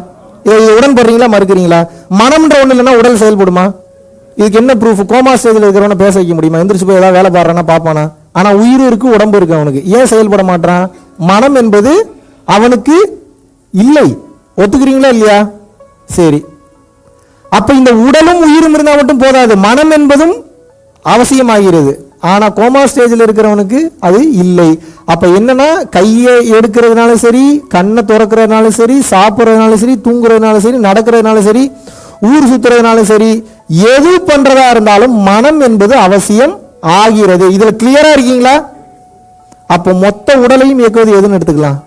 இதை உடன்படுறீங்களா மறுக்கிறீங்களா? மனம்ன்ற ஒண்ணு இல்லைன்னா உடல் செயல்படுமா? இதுக்கு என்ன ப்ரூஃப்? கோமா ஸ்டேஜில் இருக்கிறவன பேச வைக்க முடியுமா? எந்திரிச்சு போய் ஏதாவது வேலை பாடுறானா பார்ப்பானா? ஆனா உயிர் இருக்கு, உடம்பு இருக்கு அவனுக்கு. ஏன் செயல்பட மாட்டான்? மனம் என்பது அவனுக்கு இல்லை. ஒத்துக்கிறீங்களா இல்லையா? சரி, அப்ப இந்த உடலும் உயிரும் இருந்தா மட்டும் போதாது, மனம் என்பதும் அவசியமாகிறது. ஆனா கோமா ஸ்டேஜில் இருக்கிறவனுக்கு அது இல்லை. அப்ப என்னன்னா, கையை எடுக்கிறதுனாலும் சரி, கண்ணை திறக்கிறதுனாலும் சரி, சாப்பிட்றதுனாலும் சரி, தூங்குறதுனாலும் சரி, நடக்கிறதுனாலும் சரி, ஊர் சுத்துறதுனாலும் சரி, எது பண்றதா இருந்தாலும் மனம் என்பது அவசியம் ஆகிறது. இதுல கிளியரா இருக்கீங்களா? அப்ப மொத்த உடலையும் இயக்குவது எதுன்னு எடுத்துக்கலாம்.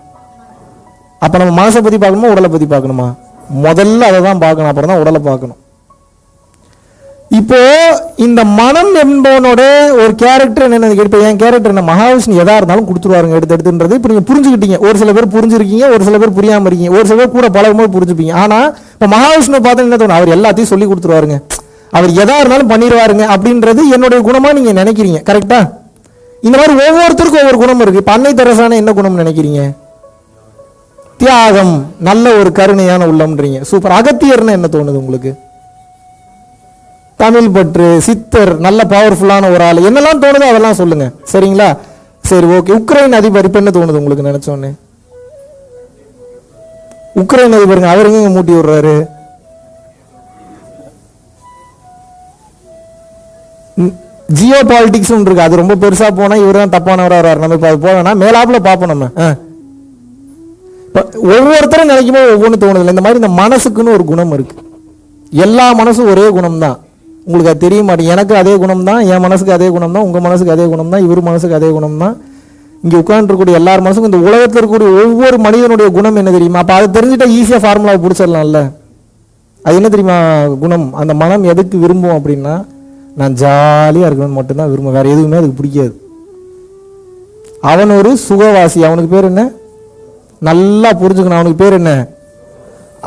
அப்ப நம்ம மனசை பத்தி பார்க்கணுமா, உடலை பத்தி பார்க்கணுமா? முதல்ல அதை தான் பார்க்கணும், அப்புறம் தான் உடலை பார்க்கணும். இப்போ இந்த மனம் என்பவனோட ஒரு கேரக்டர் என்ன? இப்போ என் கேரக்டர் என்ன? மகாவிஷ்ணு எதா இருந்தாலும் கொடுத்துருவாருங்க எடுத்துன்றது. இப்போ நீங்க புரிஞ்சுக்கிட்டீங்க. ஒரு சில பேர் புரிஞ்சிருக்கீங்க, ஒரு சில பேர் புரியாம இருக்கீங்க, ஒரு சில பேர் கூட பழகும்போது புரிஞ்சுப்பீங்க. ஆனா இப்போ மகாவிஷ்ணு பார்த்தா என்ன தோணும்? அவர் எல்லாத்தையும் சொல்லி கொடுத்துருவாருங்க, அவர் எதா இருந்தாலும் பண்ணிடுவாருங்க அப்படின்றது என்னுடைய குணமா நீங்க நினைக்கிறீங்க. கரெக்டா? இந்த மாதிரி ஒவ்வொருத்தருக்கும் ஒவ்வொரு குணம் இருக்கு. இப்போ அன்னை தெரசான என்ன குணம் நினைக்கிறீங்க? தியாகம், நல்ல ஒரு கருணையான உள்ளம்ன்றீங்க. சூப்பர். அகத்தியர்னு என்ன தோணுது உங்களுக்கு? தமிழ் பற்று, சித்தர், நல்ல பவர்ஃபுல்லான ஒரு ஆள், என்னெல்லாம் தோணுதோ அதெல்லாம் சொல்லுங்க. சரிங்களா? சரி, ஓகே. உக்ரைன் அதிபர் இப்ப என்ன தோணுது உங்களுக்கு நினைச்சோன்னு? உக்ரைன் அதிபருங்க, அவருங்க மூட்டி விடுறாரு. ஜியோ பாலிடிக்ஸ் இருக்கு, அது ரொம்ப பெருசா போனா இவர் தான் தப்பானவரா வர்றாரு. நம்ம இப்ப அது போனா மேலாப்புல பார்ப்போம். நம்ம ஒவ்வொருத்தரும் நினைக்கும் போது ஒவ்வொன்று தோணுதில்லை. இந்த மாதிரி இந்த மனசுக்குன்னு ஒரு குணம் இருக்கு. எல்லா மனசும் ஒரே குணம் தான், உங்களுக்கு அது தெரிய மாட்டேங்குது. எனக்கு அதே குணம் தான், என் மனசுக்கு அதே குணம் தான், உங்க மனசுக்கு அதே குணம் தான், இவர் மனசுக்கு அதே குணம் தான். இங்க உட்காந்துருக்கூடிய எல்லார் மனசுக்கும், இந்த உலகத்தில் இருக்கக்கூடிய ஒவ்வொரு மனிதனுடைய குணம் என்ன தெரியுமா? அப்ப அதை தெரிஞ்சுட்டா ஈஸியா ஃபார்முலாவை பிடிச்சிடலாம்ல. அது என்ன தெரியுமா குணம்? அந்த மனம் எதுக்கு விரும்பும் அப்படின்னா, நான் ஜாலியா இருக்கணும்னு மட்டும்தான் விரும்பும், வேற எதுவுமே அதுக்கு பிடிக்காது. அவன் ஒரு சுகவாசி. அவனுக்கு பேர் என்ன? நல்லா புரிஞ்சுக்கணும். அவனுக்கு பேர் என்ன?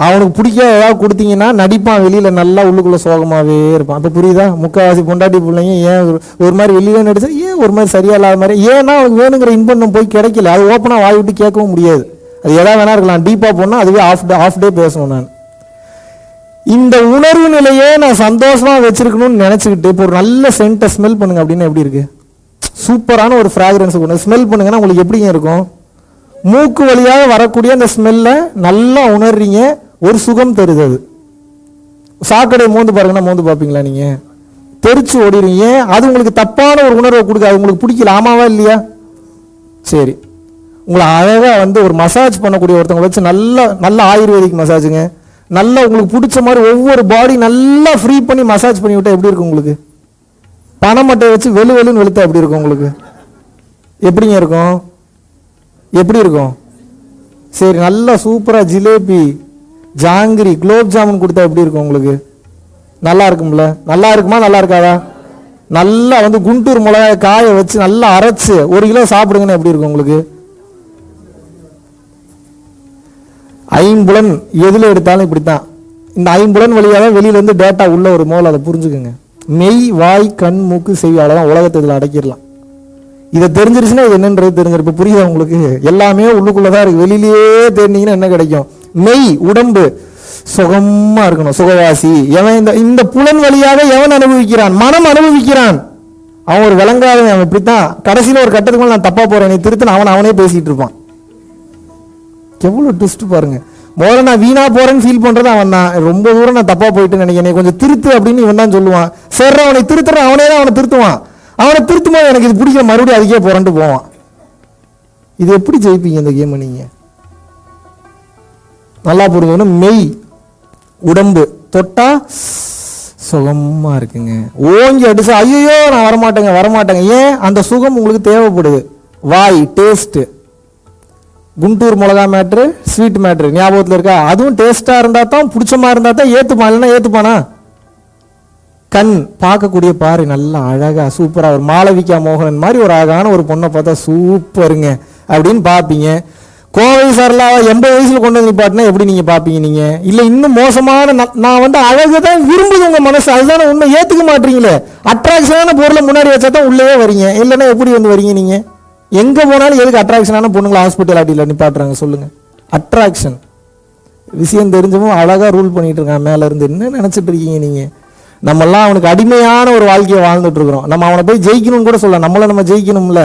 அவனுக்கு பிடிக்காத ஏதாவது கொடுத்தீங்கன்னா நடிப்பான், வெளியில நல்லா உள்ளுக்குள்ள சோகமாவே இருப்பான். அப்ப புரியுதா? முக்கால்வாசி பொண்டாட்டி பிள்ளைங்க ஏன் ஒரு மாதிரி வெளியில நடிச்சா ஏன் ஒரு மாதிரி சரியா இல்லாத மாதிரி, ஏன்னா அவனுக்கு வேணுங்கிற இன்பம் போய் கிடைக்கல. அது ஓப்பனா வாய் விட்டு கேட்கவும் முடியாது. அது எதா வேணா இருக்கலாம். டீப்பா போனா அதுவே ஆஃப் டே பேசணும். நான் இந்த உணர்வு நிலையே நான் சந்தோஷமா வச்சிருக்கணும்னு நினைச்சுக்கிட்டு இப்போ ஒரு நல்ல சென்ட்டை ஸ்மெல் பண்ணுங்க அப்படின்னா எப்படி இருக்கு? சூப்பரான ஒரு ஃப்ராக்ரன்ஸ் ஸ்மெல் பண்ணுங்கன்னா உங்களுக்கு எப்படிங்க இருக்கும்? மூக்கு வழியாக வரக்கூடிய அந்த ஸ்மெல்ல நல்லா உணர்றீங்க, ஒரு சுகம் தருது. அது சாக்கடை மோந்து பாருங்கன்னா மோந்து பார்ப்பீங்களா நீங்க? தெரிச்சு ஓடிடுவீங்க. அது உங்களுக்கு தப்பான ஒரு உணர்வை கொடுக்காது, உங்களுக்கு பிடிக்கல. ஆமாவா இல்லையா? சரி, உங்களை அழகா ஒரு மசாஜ் பண்ணக்கூடிய ஒருத்தவங்க வச்சு நல்ல ஆயுர்வேதிக் மசாஜுங்க, நல்லா உங்களுக்கு பிடிச்ச மாதிரி ஒவ்வொரு பாடி நல்லா ஃப்ரீ பண்ணி மசாஜ் பண்ணி விட்டா எப்படி இருக்கும் உங்களுக்கு? பனைமட்டையை வச்சு வெளுன்னு வெளுத்தா எப்படி இருக்கும் உங்களுக்கு? எப்படிங்க இருக்கும்? எப்படி இருக்கும்? சரி, நல்லா சூப்பரா ஜிலேபி, ஜாங்கிரி, குலோப் ஜாமுன் கொடுத்தா எப்படி இருக்கும் உங்களுக்கு? நல்லா இருக்கும்ல? நல்லா இருக்குமா, நல்லா இருக்காதா? நல்லா குண்டூர் மிளகாய் காய வச்சு நல்லா அரைச்சு 1 கிலோ சாப்பிடுங்கன்னு எப்படி இருக்கும் உங்களுக்கு? ஐம்புலன் எதுல எடுத்தாலும் இப்படித்தான். இந்த ஐம்புலன் வழியாக வெளியில இருந்து டேட்டா உள்ள ஒரு முதல்ல அதை புரிஞ்சுக்குங்க. மெய், வாய், கண், மூக்கு, செவி, அவ்வளவுதான் உலகத்தை இதுல அடக்கிடலாம். இதை தெரிஞ்சிருச்சுன்னா இது என்னன்றது தெரிஞ்சிருப்ப. புரியுதா உங்களுக்கு? எல்லாமே உள்ளுக்குள்ளதான் இருக்கு. வெளியிலேயே தெரிஞ்சீங்கன்னா என்ன கிடைக்கும்? மெய், உடம்பு சுகமா இருக்கணும், சுகவாசி. எவன் இந்த புலன் வழியாக எவன் அனுபவிக்கிறான்? மனம் அனுபவிக்கிறான். அவன் ஒரு விளங்காதவன். அவன் இப்படித்தான் கடைசியில ஒரு கட்டத்துக்கு மேல நான் தப்பா போறேன், நீ திருத்தன அவனே பேசிட்டு இருப்பான். எவ்வளவு ட்விஸ்ட் பாருங்க. முதல்ல நான் வீணா போறேன்னு ஃபீல் பண்றது அவன் தான். ரொம்ப தூரம் நான் தப்பா போயிட்டு நினைக்கிறேன், கொஞ்சம் திருத்து அப்படின்னு இவன் தான் சொல்லுவான். சரி, அவனை திருத்துறான், அவனே தான் அவனை திருத்துவான். அவனை திருத்தும் போது எனக்கு இது பிடிக்கிற, மறுபடியும் அதுக்கே புரண்டு போவான். இது எப்படி ஜெயிப்பீங்க இந்த கேம் நீங்க? நல்லா புரிஞ்சுக்கணும். மெய், உடம்பு தொட்டா சுகமா இருக்குங்க. ஓங்கி அடிச்சா ஐயோ நான் வரமாட்டேங்க. ஏன்? அந்த சுகம் உங்களுக்கு தேவைப்படுது. வாய், டேஸ்ட், குண்டூர் மிளகா மேட்ரு, ஸ்வீட் மேட்ரு ஞாபகத்தில் இருக்கா? அதுவும் டேஸ்டா இருந்தா தான், பிடிச்சமா இருந்தா தான் ஏத்துப்பான், இல்லைன்னா ஏத்துப்பானா? கண், பார்க்கக்கூடிய பாரு நல்லா அழகா சூப்பரா ஒரு மாளவிகா மோகனன் மாதிரி ஒரு அழகான ஒரு பொண்ணை பார்த்தா சூப்பருங்க அப்படின்னு பார்ப்பீங்க. கோவை சரலாவை 80 வயசுல கொண்டு வந்து நிப்பாட்டினா எப்படி நீங்க பார்ப்பீங்க? நீங்க இல்ல இன்னும் மோசமான நான் அழகுதான் விரும்புது உங்க மனசு, அதுதானே உண்மை. ஏத்துக்க மாட்டீங்களே. அட்ராக்ஷனான பொருளை முன்னாடி வச்சா தான் உள்ளே வரீங்க, இல்லைன்னா எப்படி வரீங்க நீங்க? எங்க போனாலும் எதுக்கு அட்ராக்ஷனான பொண்ணுங்களை ஹாஸ்பிட்டல் அடியில் நிப்பாட்டுறாங்க சொல்லுங்க? அட்ராக்ஷன். விஷயம் தெரிஞ்சவும் அழகா ரூல் பண்ணிட்டு இருக்காங்க மேல இருந்து. என்ன நினைச்சிட்டு இருக்கீங்க நீங்க? நம்மெல்லாம் அவனுக்கு அடிமையான ஒரு வாழ்க்கையை வாழ்ந்துட்டு இருக்கிறோம். நம்ம அவனை போய் ஜெயிக்கணும்னு கூட சொல்லலாம், நம்மளை நம்ம ஜெயிக்கணும்ல.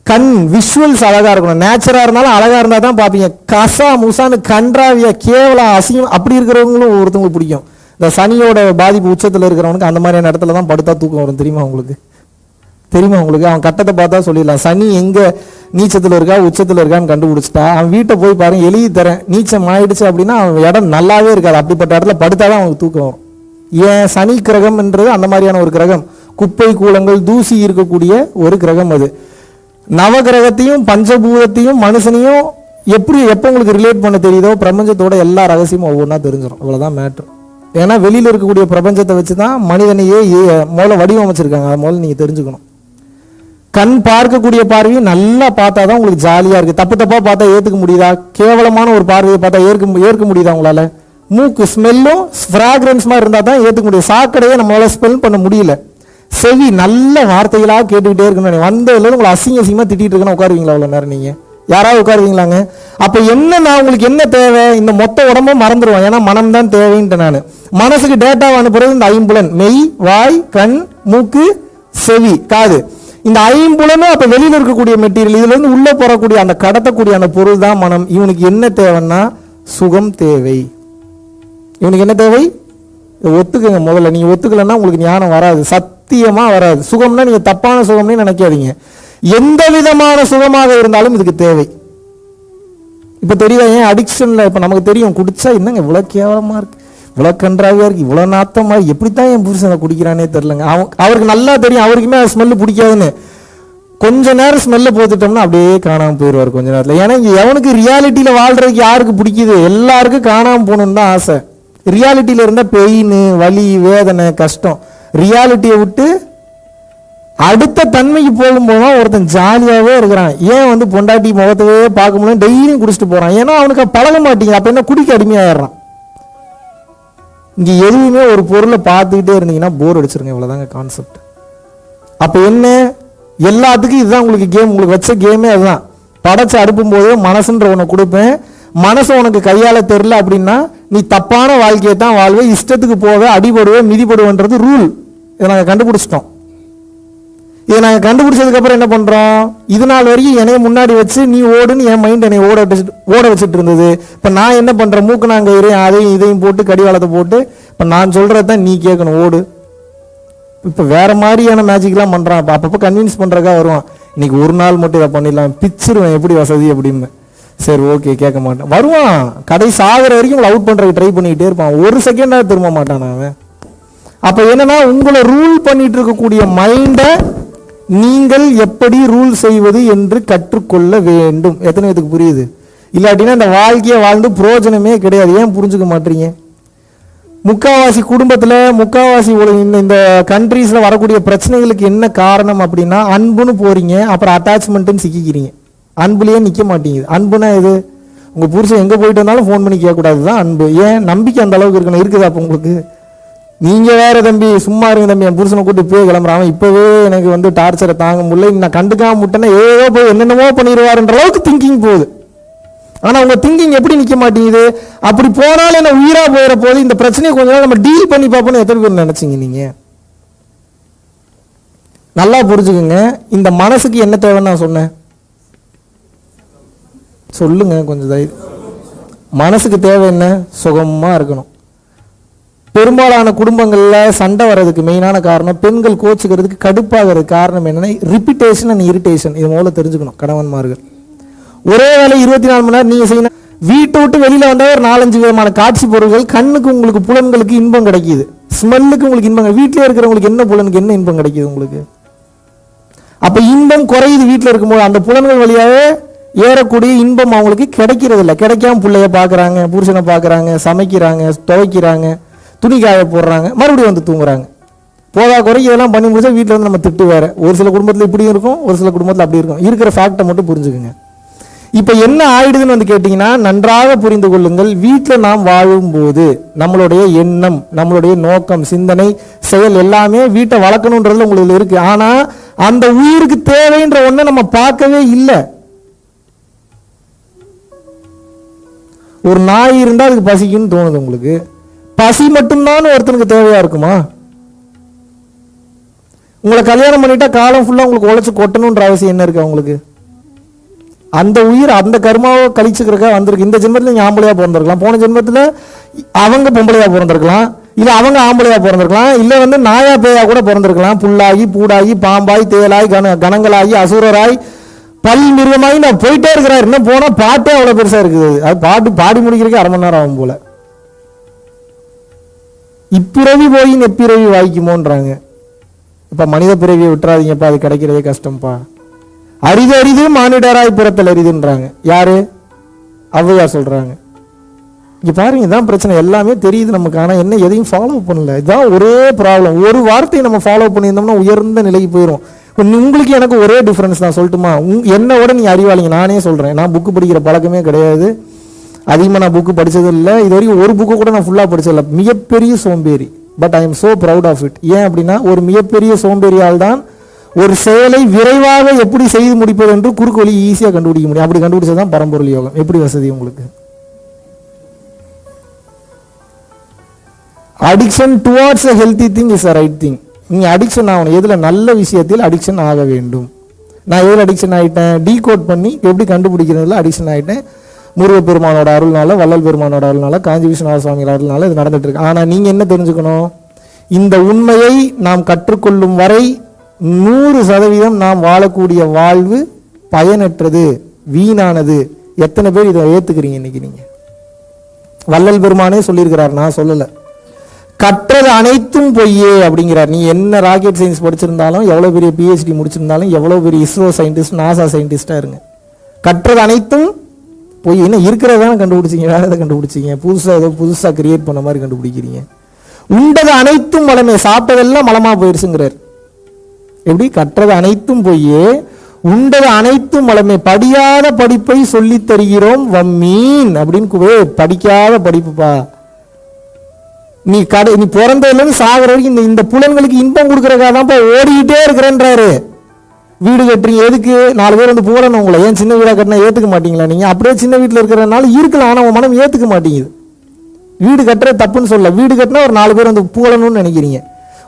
கண் விஷுவல்ஸ் அழகா இருக்கணும், நேச்சரா இருந்தாலும் அழகா இருந்தா தான் பார்ப்பீங்க. கசா முசான்னு கன்றாவியா கேவலம் அசிங்கம் அப்படி இருக்கிறவங்களும் ஒருத்தவங்களுக்கு பிடிக்கும். இந்த சனியோட பாதிப்பு உச்சத்தில் இருக்கிறவனுக்கு அந்த மாதிரியான இடத்துல தான் படுத்தா தூக்கம் வரும். தெரியுமா உங்களுக்கு? அவன் கட்டத்தை பார்த்தா சொல்லிடலாம் சனி எங்க நீச்சத்தில் இருக்கா உச்சத்தில் இருக்கான்னு கண்டுபிடிச்சிட்டா. அவன் வீட்டை போய் பாருங்க, எழுதி தரேன், நீச்சம் ஆயிடுச்சு அப்படின்னா அவன் இடம் நல்லாவே இருக்காது. அப்படிப்பட்ட இடத்துல படுத்தாதான் அவனுக்கு தூக்கம் வரும். ஏன்? சனி கிரகம்ன்றது அந்த மாதிரியான ஒரு கிரகம், குப்பை கூலங்கள் தூசி இருக்கக்கூடிய ஒரு கிரகம். அது நவகிரகத்தையும் பஞ்சபூதத்தையும் மனுஷனையும் எப்போ உங்களுக்கு ரிலேட் பண்ண தெரியுதோ பிரபஞ்சத்தோட எல்லா ரகசியமும் ஒவ்வொன்றா தெரிஞ்சிடும். அவ்வளோதான் மேட்ரு. ஏன்னா வெளியில் இருக்கக்கூடிய பிரபஞ்சத்தை வச்சு தான் மனிதனையே முதல்ல வடிவமைச்சிருக்காங்க. அதை முதல்ல நீங்கள் தெரிஞ்சுக்கணும். கண் பார்க்கக்கூடிய பார்வையை நல்லா பார்த்தா தான் உங்களுக்கு ஜாலியாக இருக்குது. தப்பாக பார்த்தா ஏற்றுக்க முடியுதா? கேவலமான ஒரு பார்வையை பார்த்தா ஏற்க முடியுதா உங்களால்? மூக்கு ஸ்மெல்லும் ஃப்ராக்ரன்ஸ் மாதிரி இருந்தால் தான் ஏற்றுக்க முடியும். சாக்கடையே நம்மளால் ஸ்மெல் பண்ண முடியல. செவி நல்ல வார்த்தைகளாக கேட்டுக்கிட்டே இருக்கணும். வந்ததுல உங்களை அசிங்கமாக திட்டிகிட்டு இருக்கணும். உட்காருவீங்களா அவ்வளோ நேரம்? நீங்கள் யாராவது உட்காருவீங்களாங்க? அப்போ என்னன்னா உங்களுக்கு என்ன தேவை? இந்த மொத்த உடம்பும் மறந்துடுவோம். ஏன்னா மனம் தான் தேவைன்ட்டு நான் மனசுக்கு டேட்டாவை அனுப்புறது இந்த ஐம்புலன், மெய், வாய், கண், மூக்கு, செவி, காது. இந்த ஐம்புலனும் அப்போ வெளியில் இருக்கக்கூடிய மெட்டீரியல், இதுல இருந்து உள்ள போறக்கூடிய அந்த கடத்தக்கூடிய அந்த பொருள் தான் மனம். இவனுக்கு என்ன தேவைன்னா சுகம் தேவை. இவனுக்கு என்ன தேவை? ஒத்துக்குங்க முதல்ல. நீங்க ஒத்துக்கலன்னா உங்களுக்கு ஞானம் வராது, சத்தியமா வராது. சுகம்னா நீங்க தப்பான சுகம்னு நினைக்காதீங்க. எந்த விதமான சுகமாக இருந்தாலும் இதுக்கு தேவை. இப்ப தெரியுதா ஏன் அடிக்ஷன்ல? இப்ப நமக்கு தெரியும் குடிச்சா என்னங்க இவ்வளவு கேவலமா இருக்கு, இவ்வளவு கன்றாவியா இருக்கு, இவ்வளவு நாத்தமா, எப்படித்தான் என் புருஷனை குடிக்கிறானே தெரியலங்க. அவருக்கு நல்லா தெரியும் அவருக்குமே ஸ்மெல்லு பிடிக்காதுன்னு. கொஞ்ச நேரம் ஸ்மெல்ல போத்துட்டோம்னா அப்படியே காணாம போயிடுவார் கொஞ்ச நேரத்துல. ஏன்னா இங்க எவனுக்கு ரியாலிட்டியில வாழ்றதுக்கு யாருக்கு பிடிக்குது? எல்லாருக்கும் காணாம போகணும்னு தான் ஆசை. ரியாலிட்டியில இருந்தா பெயின், வலி, வேதனை, கஷ்டம். ரியாலிட்டியை விட்டு அடுத்த தன்மைக்கு போகும்போதுதான் ஒருத்தன் ஜாலியாவே இருக்கிறான். ஏன் பொண்டாட்டி முகத்தவே பார்க்க முடியும், டெய்லியும் குடிச்சிட்டு போறான். ஏன்னா அவனுக்கு பழக மாட்டேங்குது. அப்ப என்ன குடிக்க அடிமையாயிடுறான். இங்க எதுவுமே ஒரு பொருளை பார்த்துக்கிட்டே இருந்தீங்கன்னா போர் அடிச்சிருங்க. இவ்வளவுதாங்க கான்செப்ட். அப்ப என்ன? எல்லாத்துக்கும் இதுதான் உங்களுக்கு கேம். உங்களுக்கு வச்ச கேமே அதுதான். படைச்சு அடுப்பும் போதே மனசுன்ற உனக்கு கொடுப்பேன். மனசு உனக்கு கையால தெரியல அப்படின்னா நீ தப்பான வாழ்க்கையை தான் வாழ்வே, இஷ்டத்துக்கு போவே, அடிபடுவே, மிதிபடுவேன்றது ரூல். இதை நாங்கள் கண்டுபிடிச்சிட்டோம். இதை நாங்கள் கண்டுபிடிச்சதுக்கு அப்புறம் என்ன பண்றோம்? இது நாள் வரைக்கும் என்னைய முன்னாடி வச்சு நீ ஓடுன்னு என் மைண்ட் என்னை ஓட வச்சுட்டு இருந்தது. இப்ப நான் என்ன பண்றேன்? மூக்கு நாங்க அதையும் இதையும் போட்டு கடிவாளத்தை போட்டு இப்ப நான் சொல்றதான் நீ கேட்கணும், ஓடு. இப்ப வேற மாதிரியான மேஜிக்லாம் பண்றான். அப்பப்போ கன்வின்ஸ் பண்றதுக்காக வருவான். இன்னைக்கு ஒரு நாள் மட்டும் இதை பண்ணிடலாம், பிச்சிருவேன் எப்படி வசதி அப்படின்னு. சரி ஓகே, கேட்க மாட்டேன். வருவான், கடை சாகிற வரைக்கும் உங்களை அவுட் பண்றதுக்கு ட்ரை பண்ணிக்கிட்டே இருப்பான். ஒரு செகண்டாக திரும்ப மாட்டான் அவன். அப்ப என்னன்னா உங்களை ரூல் பண்ணிட்டு இருக்கக்கூடிய மைண்டை நீங்கள் எப்படி ரூல் செய்வது என்று கற்றுக்கொள்ள வேண்டும். எத்தனை பேருக்கு புரியுது? இல்லாட்டினா இந்த வாழ்க்கையை வாழ்ந்து பிரயோஜனமே கிடையாது. ஏன் புரிஞ்சுக்க மாட்டீங்க? முக்காவாசி குடும்பத்துல, முக்காவாசி இந்த கண்ட்ரீஸ்ல வரக்கூடிய பிரச்சனைகளுக்கு என்ன காரணம் அப்படின்னா அன்புன்னு போறீங்க, அப்புறம் அட்டாச்மெண்ட்னு சிக்கிக்கிறீங்க. அன்புலயே நிக்க மாட்டேங்குது. அன்புனா இது உங்க புருஷன் எங்க போயிட்டு வந்தாலும் ஃபோன் பண்ணி கேட்கக்கூடாதுதான் அன்பு. ஏன்? நம்பிக்கை அந்த அளவுக்கு இருக்கணும். இருக்குதா அப்ப உங்களுக்கு? நீங்க வேற தம்பி, சும்மா இருங்க தம்பி, என் புருஷனை கூட்டு போய் கிளம்புறான், இப்பவே எனக்கு டார்ச்சரை தாங்க முடியல, நான் கண்டுக்காம விட்டேன்னா ஏதோ போய் என்னென்னமோ பண்ணிடுவாருன்ற அளவுக்கு திங்கிங் போகுது. ஆனா உங்க திங்கிங் எப்படி நிக்க மாட்டேங்குது? அப்படி போனாலும் என்ன உயிரா போயிட போது, இந்த பிரச்சனையை கொஞ்ச நாள் நம்ம டீல் பண்ணி பார்ப்போம்னு எத்தனை பேர் நினைச்சீங்க? நீங்க நல்லா புரிஞ்சுக்குங்க. இந்த மனசுக்கு என்ன தேவைன்னு நான் சொன்னேன் சொல்லுங்க கொஞ்சம் தைரியம். மனசுக்கு தேவை என்ன? சுகமா இருக்கணும். பெரும்பாலான குடும்பங்கள்ல சண்டை வர்றதுக்கு மெயினான காரணம், பெண்கள் கோச்சுக்கிறதுக்கு கடுப்பாகிறதுக்கு காரணம் என்னன்னா ரிப்பீட்டேஷன் அண்ட் இரிட்டேஷன். இது முதல்ல தெரிஞ்சுக்கணும். கணவன்மார்கள் ஒரே வேலை 24 மணி நேரம் நீங்க செய்யணும். வீட்டை விட்டு வெளியில வந்தா ஒரு 4-5 விதமான காட்சி பொருள்கள் கண்ணுக்கு, உங்களுக்கு புலன்களுக்கு இன்பம் கிடைக்குது, ஸ்மெல்லுக்கு உங்களுக்கு இன்பம். வீட்டிலே இருக்கிறவங்களுக்கு என்ன புலனுக்கு என்ன இன்பம் கிடைக்குது உங்களுக்கு? அப்ப இன்பம் குறையுது வீட்டில் இருக்கும்போது. அந்த புலன்கள் வழியாவே ஏறக்கூடிய இன்பம் அவங்களுக்கு கிடைக்கிறது இல்லை. கிடைக்காம பிள்ளைய பாக்குறாங்க, புருஷனை பாக்குறாங்க, சமைக்கிறாங்க, துவைக்கிறாங்க, துணி காய போடுறாங்க, மறுபடியும் தூங்குறாங்க. போதா குறைக்கு இதெல்லாம் பண்ணி முடிச்சா வீட்டில் நம்ம திட்டு வேற. ஒரு சில குடும்பத்தில் இப்படியும் இருக்கும், ஒரு சில குடும்பத்தில் அப்படி இருக்கும். இருக்கிற ஃபேக்டை மட்டும் புரிஞ்சுக்குங்க. இப்ப என்ன ஆயிடுதுன்னு கேட்டீங்கன்னா, நன்றாக புரிந்து கொள்ளுங்கள். வீட்டில் நாம் வாழும்போது நம்மளுடைய எண்ணம், நம்மளுடைய நோக்கம், சிந்தனை, செயல் எல்லாமே வீட்டை வளர்க்கணுன்றதுல உங்களுக்கு இருக்கு. ஆனா அந்த உயிருக்கு தேவைன்ற ஒண்ணை நம்ம பார்க்கவே இல்லை. ஒரு நாய் இருந்தா அதுக்கு பசிக்குன்னு தோணுது உங்களுக்கு, பசி மட்டும்தான் ஒருத்தனுக்கு தேவையா இருக்குமா? உங்களை கல்யாணம் பண்ணிட்டா காலம் ஃபுல்லா உங்களுக்கு உழைச்சு கொட்டணுன்ற அவசியம் என்ன இருக்கு அவங்களுக்கு? அந்த உயிர் அந்த கர்மாவை கழிச்சுக்கிறக்கா வந்திருக்கு. இந்த ஜென்மத்தில் நீங்க ஆம்பளையா பிறந்திருக்கலாம், போன ஜென்மத்தில் அவங்க பொம்பளையா பிறந்திருக்கலாம், இல்ல அவங்க ஆம்பளையா பிறந்திருக்கலாம், இல்ல நாயா பேயா கூட பிறந்திருக்கலாம். புல்லாகி பூடாகி பாம்பாய் தேலாய் கணங்களாகி அசுரராய் பல் மிருகமாகி நான் போயிட்டே இருக்கிறார். இன்னும் போனா பாட்டே அவ்வளவு பெருசா இருக்குது. அது பாட்டு பாடி முடிக்கிறதுக்கு அரை மணி நேரம் ஆகும் போல. இப்பிறவி போய் நெப்பிறவி வாய்க்குமோன்றாங்க. இப்ப மனித பிறவியை விட்டுறாதீங்கப்பா, அது கிடைக்கிறதே கஷ்டம்ப்பா. அரிது அரிது மானிடராய் பிறத்தல் அரிதுன்றாங்க. யாரு? ஔவையார் சொல்றாங்க. இங்க பாருங்க, இதான் பிரச்சனை. எல்லாமே தெரியுது நமக்கு, ஆனா என்ன எதையும் ஃபாலோ பண்ணல. இதுதான் ஒரே ப்ராப்ளம். ஒரு வார்த்தையை நம்ம ஃபாலோ பண்ணியிருந்தோம்னா உயர்ந்த நிலைக்கு போயிடும். உங்களுக்கு எனக்கு ஒரே டிஃபரன்ஸ் தான் சொல்லட்டுமா? என்னோட நீ அறிவாளிங்க. நானே சொல்றேன், நான் புக்கு படிக்கிற பழக்கமே கிடையாது. அதிகமாக நான் புக்கு படிச்சது இல்லை. இது வரைக்கும் ஒரு புக்கு கூட நான் ஃபுல்லாக படிச்சதில்லை. மிகப்பெரிய சோம்பேறி. But I am so proud of it. ஏன் அப்படின்னா, ஒரு மிகப்பெரிய சோம்பேறியால் தான் ஒரு செயலை விரைவாக எப்படி செய்து முடிப்பது என்று குறுக்கு வழி ஈஸியாக கண்டுபிடிக்க முடியும். அப்படி கண்டுபிடிச்சது தான் பரம்பொருள் யோகம். எப்படி வசதி உங்களுக்கு? Addiction towards a healthy thing is a right thing. நீங்க அடிக்ஷன் ஆகணும். எதுல? நல்ல விஷயத்தில் அடிக்ஷன் ஆக வேண்டும். நான் எதில் அடிக்ஷன் ஆகிட்டேன்? டீகோட் பண்ணி எப்படி கண்டுபிடிக்கிறதுல அடிக்ஷன் ஆகிட்டேன். முருகப்பெருமானோட அருள்னால, வள்ளல் பெருமானோட அருள்னால, காஞ்சி விஸ்வநாத சுவாமியோட அருள்னால இது நடந்துட்டு இருக்கு. ஆனா நீங்க என்ன தெரிஞ்சுக்கணும்? இந்த உண்மையை நாம் கற்றுக்கொள்ளும் வரை 100% நாம் வாழக்கூடிய வாழ்வு பயனற்றது, வீணானது. எத்தனை பேர் இதை ஏத்துக்கிறீங்க இன்னைக்கு? நீங்க வள்ளல் பெருமானே சொல்லியிருக்கிறார், நான் சொல்லல. கற்றது அனைத்தும் பொய்யே அப்படிங்கிறார். நீ என்ன ராக்கெட் சயின்ஸ் படிச்சிருந்தாலும், எவ்வளவு பெரிய PhD முடிச்சிருந்தாலும், எவ்வளவு பெரிய இஸ்ரோ சயின்டிஸ்ட், நாசா சயின்டிஸ்டா இருங்க, கற்றது அனைத்தும் பொய். என்ன இருக்கிறதான கண்டுபிடிச்சிங்க, வேற எதை கண்டுபிடிச்சிங்க? புதுசா ஏதோ புதுசா கிரியேட் பண்ண மாதிரி கண்டுபிடிக்கிறீங்க. உண்டது அனைத்தும் மலமே, சாப்பிட்டதெல்லாம் மலமா போயிருச்சுங்கிறார். எப்படி? கற்றது அனைத்தும் பொய்யே, உண்டது அனைத்தும் மலமே, படியாத படிப்பை சொல்லி தருகிறோம் வம்மீன் அப்படின்னு. படிக்காத படிப்புப்பா. நீ பிறந்ததுல சாகிற வரைக்கும் இந்த புலன்களுக்கு இன்பம் கொடுக்கறதுக்காக தான் ஓடிக்கிட்டே இருக்கிறேன்றாரு. வீடு கட்டுறீங்க எதுக்கு? 4 பேர் புகழணும் உங்களை. ஏன் சின்ன வீடா கட்டினா ஏத்துக்க மாட்டீங்களா? நீங்க அப்படியே சின்ன வீட்டில் இருக்கிறதுனால இருக்கலாம், ஆனா உங்க மனம் ஏத்துக்க மாட்டேங்குது. வீடு கட்டுற தப்புன்னு சொல்ல. வீடு கட்டினா ஒரு 4 பேர் புகழணும்னு நினைக்கிறீங்க.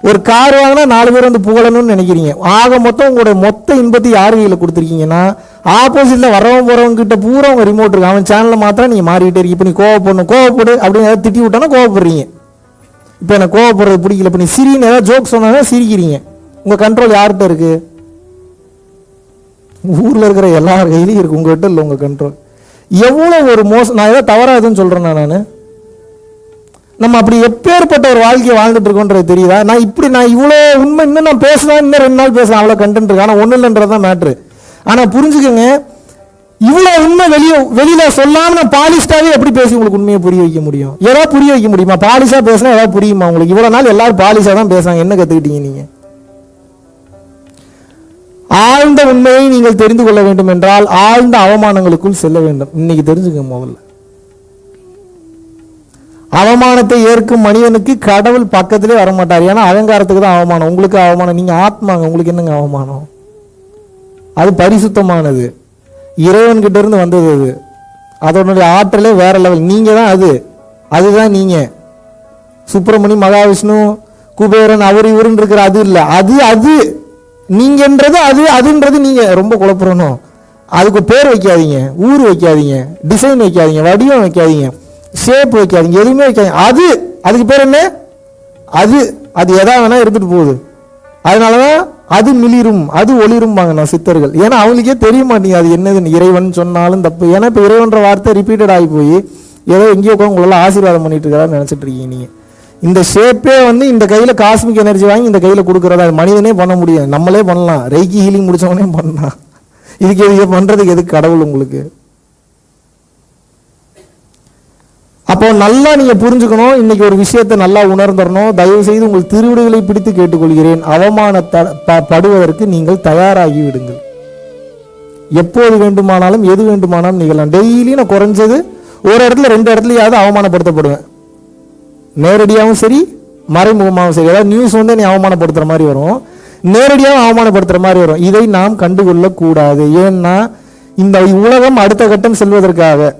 ஒரு கார் வாங்கினா 4 பேர் புகழணும்னு நினைக்கிறீங்க. ஆக மொத்தம் உங்களுடைய மொத்த இன்பத்தை யார் கையில் கொடுத்துருக்கீங்கன்னா, ஆப்போசிட்ல வரவங்க போறவங்க கிட்ட பூரா உங்க ரிமோட் இருக்கு. அவன் சேனலை மாத்திரம் நீங்க மாறிக்கிட்டே இருக்கீங்க. இப்ப நீ கோவப்படணும், கோவப்படு அப்படின்னு ஏதாவது திட்டி விட்டானா கோவப்படுறீங்க. இப்ப எனக்கு கோவப்படுறது பிடிக்கல, இப்ப நீ சிரின்னு ஏதாவது ஜோக் சொன்னா சிரிக்கிறீங்க. உங்க கண்ட்ரோல் யார்கிட்ட இருக்கு? ஊர்ல இருக்கிற எல்லார் கையிலையும் இருக்கு, உங்ககிட்ட இல்லை உங்க கண்ட்ரோல். எவ்வளவு ஒரு மோசம். நான் ஏதோ தவறாதுன்னு சொல்றேன்னா நானு? நம்ம அப்படி எப்பேற்பட்ட ஒரு வாழ்க்கையை வாழ்ந்துட்டு இருக்கோன்றது தெரியுதா? நான் இவ்வளோ உண்மை இன்னும் நான் பேசலாம், இன்னும் 2 நாள் பேசலாம், அவ்வளோ கண்டென்ட் இருக்கு. ஆனால் ஒன்றும் இல்லைன்றதான் மேட்ரு. ஆனால் புரிஞ்சுக்கோங்க, இவ்வளோ உண்மை வெளியில சொல்லாம நான் பாலிஸ்டாவே எப்படி பேசி உங்களுக்கு உண்மையை புரிய வைக்க முடியும்? ஏதாவது புரிய வைக்க முடியுமா? பாலிஷா பேசினா ஏதாவது புரியுமா உங்களுக்கு? இவ்வளோ நாள் எல்லாரும் பாலிஷா தான் பேசுறாங்க, என்ன கத்துக்கிட்டீங்க நீங்க? ஆழ்ந்த உண்மையை நீங்கள் தெரிந்து கொள்ள வேண்டும் என்றால் ஆழ்ந்த அவமானங்களுக்குள் செல்ல வேண்டும். இன்னைக்கு தெரிஞ்சுக்க. முதல்ல அவமானத்தை ஏற்கும் மனிதனுக்கு கடவுள் பக்கத்திலே வரமாட்டார். ஏன்னா அகங்காரத்துக்கு தான் அவமானம். உங்களுக்கு அவமானம், நீங்க ஆத்மாங்க, உங்களுக்கு என்னங்க அவமானம்? அது பரிசுத்தமானது, இறைவன் கிட்ட இருந்து வந்தது. அது அதனுடைய ஆற்றலே வேற லெவல். நீங்க தான் அதுதான் நீங்க. சுப்பிரமணி, மகாவிஷ்ணு, குபேரன், அவர் இவருன்னு இருக்கிற அது இல்லை. அது நீங்கன்றது அதுன்றது நீங்க. ரொம்ப குழப்பறணும். அதுக்கு பேர் வைக்காதீங்க, ஊர் வைக்காதீங்க, டிசைன் வைக்காதீங்க, வடிவம் வைக்காதீங்க, ஷேப் வைக்காதீங்க, எதுவுமே வைக்காதீங்க. அதுக்கு பேர் என்ன? அது எதா வேணா எடுத்துட்டு போகுது. அதனாலதான் அது மிளிரும், அது ஒளிரும்பாங்க நான் சித்தர்கள். ஏன்னா அவங்களுக்கே தெரிய மாட்டேங்குது அது என்னதுன்னு. இறைவன் சொன்னாலும் தப்பு. ஏன்னா இப்ப இறைவன்ற வார்த்தை ரிப்பீட்டட் ஆகி போய் ஏதோ எங்கேயோ உங்களெல்லாம் ஆசீர்வாதம் பண்ணிட்டு இருக்கிறான்னு நினைச்சிட்டு இருக்கீங்க நீங்க. இந்த ஷேப்பே இந்த கையில காஸ்மிக் எனர்ஜி வாங்கி இந்த கையில கொடுக்கறதா? மனிதனே பண்ண முடியாது, நம்மளே பண்ணலாம். ரெய்கி ஹீலிங் முடிச்சவனே பண்ணலாம். இதுக்கு பண்றதுக்கு எதுக்கு கடவுள் உங்களுக்கு? அப்போ நல்லா நீங்க புரிஞ்சுக்கணும். இன்னைக்கு ஒரு விஷயத்தை நல்லா உணர்ந்துடணும். தயவு செய்து உங்கள் திருவிடுகளை பிடித்து கேட்டுக்கொள்கிறேன், அவமானப்படுவதற்கு நீங்கள் தயாராகி விடுங்கள். எப்போது வேண்டுமானாலும் எது வேண்டுமானாலும் நிகழலாம். டெய்லி நான் குறைஞ்சது ஒரு இடத்துல 2 இடத்துலயாவது அவமானப்படுத்தப்படுவேன். நேரடியாகவும் சரி, மறைமுகமாகவும் சரி. ஏதாவது நியூஸ் நீ அவமானப்படுத்துற மாதிரி வரும், நேரடியாக அவமானப்படுத்துற மாதிரி வரும். இதை நாம் கண்டுகொள்ள கூடாது. ஏன்னா இந்த உலகம் அடுத்த கட்டம் செல்வதற்காக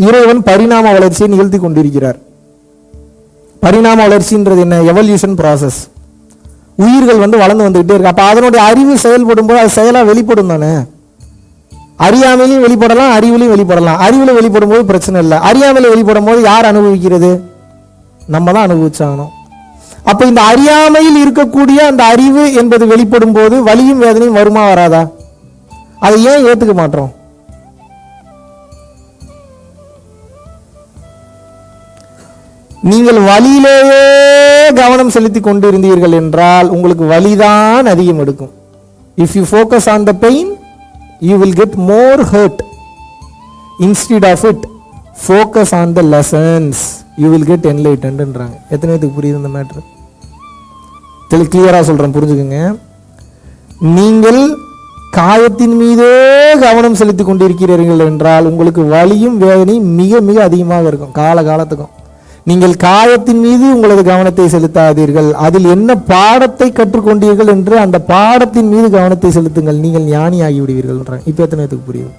இறைவன் பரிணாம வளர்ச்சியை நிகழ்த்தி கொண்டிருக்கிறார். பரிணாம வளர்ச்சின்றது என்ன? Evolution process. உயிர்கள் வளர்ந்து வந்துகிட்டே இருக்கு. அப்ப அதனுடைய அறிவு செயல்படும் போது அது செயலா வெளிப்படும் தானே. அறியாமையிலையும் வெளிப்படலாம், அறிவுலையும் வெளிப்படலாம். அறிவுல வெளிப்படும் போது பிரச்சனை இல்லை. அறியாமையில வெளிப்படும் போது யார் அனுபவிக்கிறது? நம்ம தான் அனுபவிச்சாகணும். அப்ப இந்த அறியாமையில் இருக்கக்கூடிய அந்த அறிவு என்பது வெளிப்படும் போது வலியும் வேதனையும் வருமா வராதா? அதை ஏன் ஏத்துக்க மாட்டோம்? நீங்கள் வலியிலேயே கவனம் செலுத்தி கொண்டிருந்தீர்கள் என்றால் உங்களுக்கு வலிதான் அதிகம் எடுக்கும். If you focus on the pain you will get more hurt. Instead of it, focus on the lessons, you will get enlightened ன்றாங்க. எத்தனை பேருக்கு புரியுது இந்த மேட்டர்? கிளியரா சொல்றேன், புரிஞ்சுக்குங்க. நீங்கள் காயத்தின் மீதே கவனம் செலுத்தி கொண்டிருக்கிறீர்கள் என்றால் உங்களுக்கு வலியும் வேதனையும் மிக மிக அதிகமாக இருக்கும் காலத்துக்கும். நீங்கள் காயத்தின் மீது உங்களது கவனத்தை செலுத்தாதீர்கள். அதில் என்ன பாடத்தை கற்றுக்கொண்டீர்கள் என்று அந்த பாடத்தின் மீது கவனத்தை செலுத்துங்கள். நீங்கள் ஞானி ஆகி விடுவீர்கள். இப்ப எத்தனை பேருக்கு புரியும்?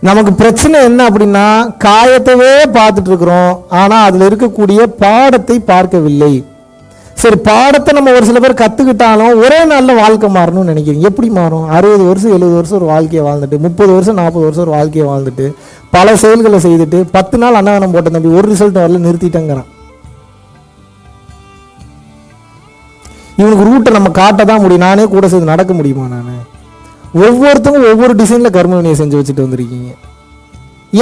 நமக்கு பிரச்சனை என்ன அப்படின்னா, காயத்தவே பார்த்துட்டு இருக்கிறோம், ஆனா அதுல இருக்கக்கூடிய பாடத்தை பார்க்கவில்லை. சரி, பாடத்தை நம்ம ஒரு சில பேர் கத்துக்கிட்டாலும் ஒரே நாள்ல வாழ்க்கை மாறணும்னு நினைக்கிறீங்க. எப்படி மாறும்? 60 வருஷம் 70 வருஷம் ஒரு வாழ்க்கையை வாழ்ந்துட்டு, 30 வருஷம் 40 வருஷம் ஒரு வாழ்க்கையை வாழ்ந்துட்டு, பல செயல்களை செய்துட்டு 10 நாள் அன்னதானம் போட்ட தம்பி ஒரு ரிசல்ட் வரல, நிறுத்திட்டேங்கிறான். இவனுக்கு ரூட்டை நம்ம காட்ட தான் முடியும். நானே கூட சேர்ந்து நடக்க முடியுமா? நானே ஒவ்வொருத்தவங்க ஒவ்வொரு டிசைன்ல கர்ம வினையை செஞ்சு வச்சுட்டு வந்திருக்கீங்க.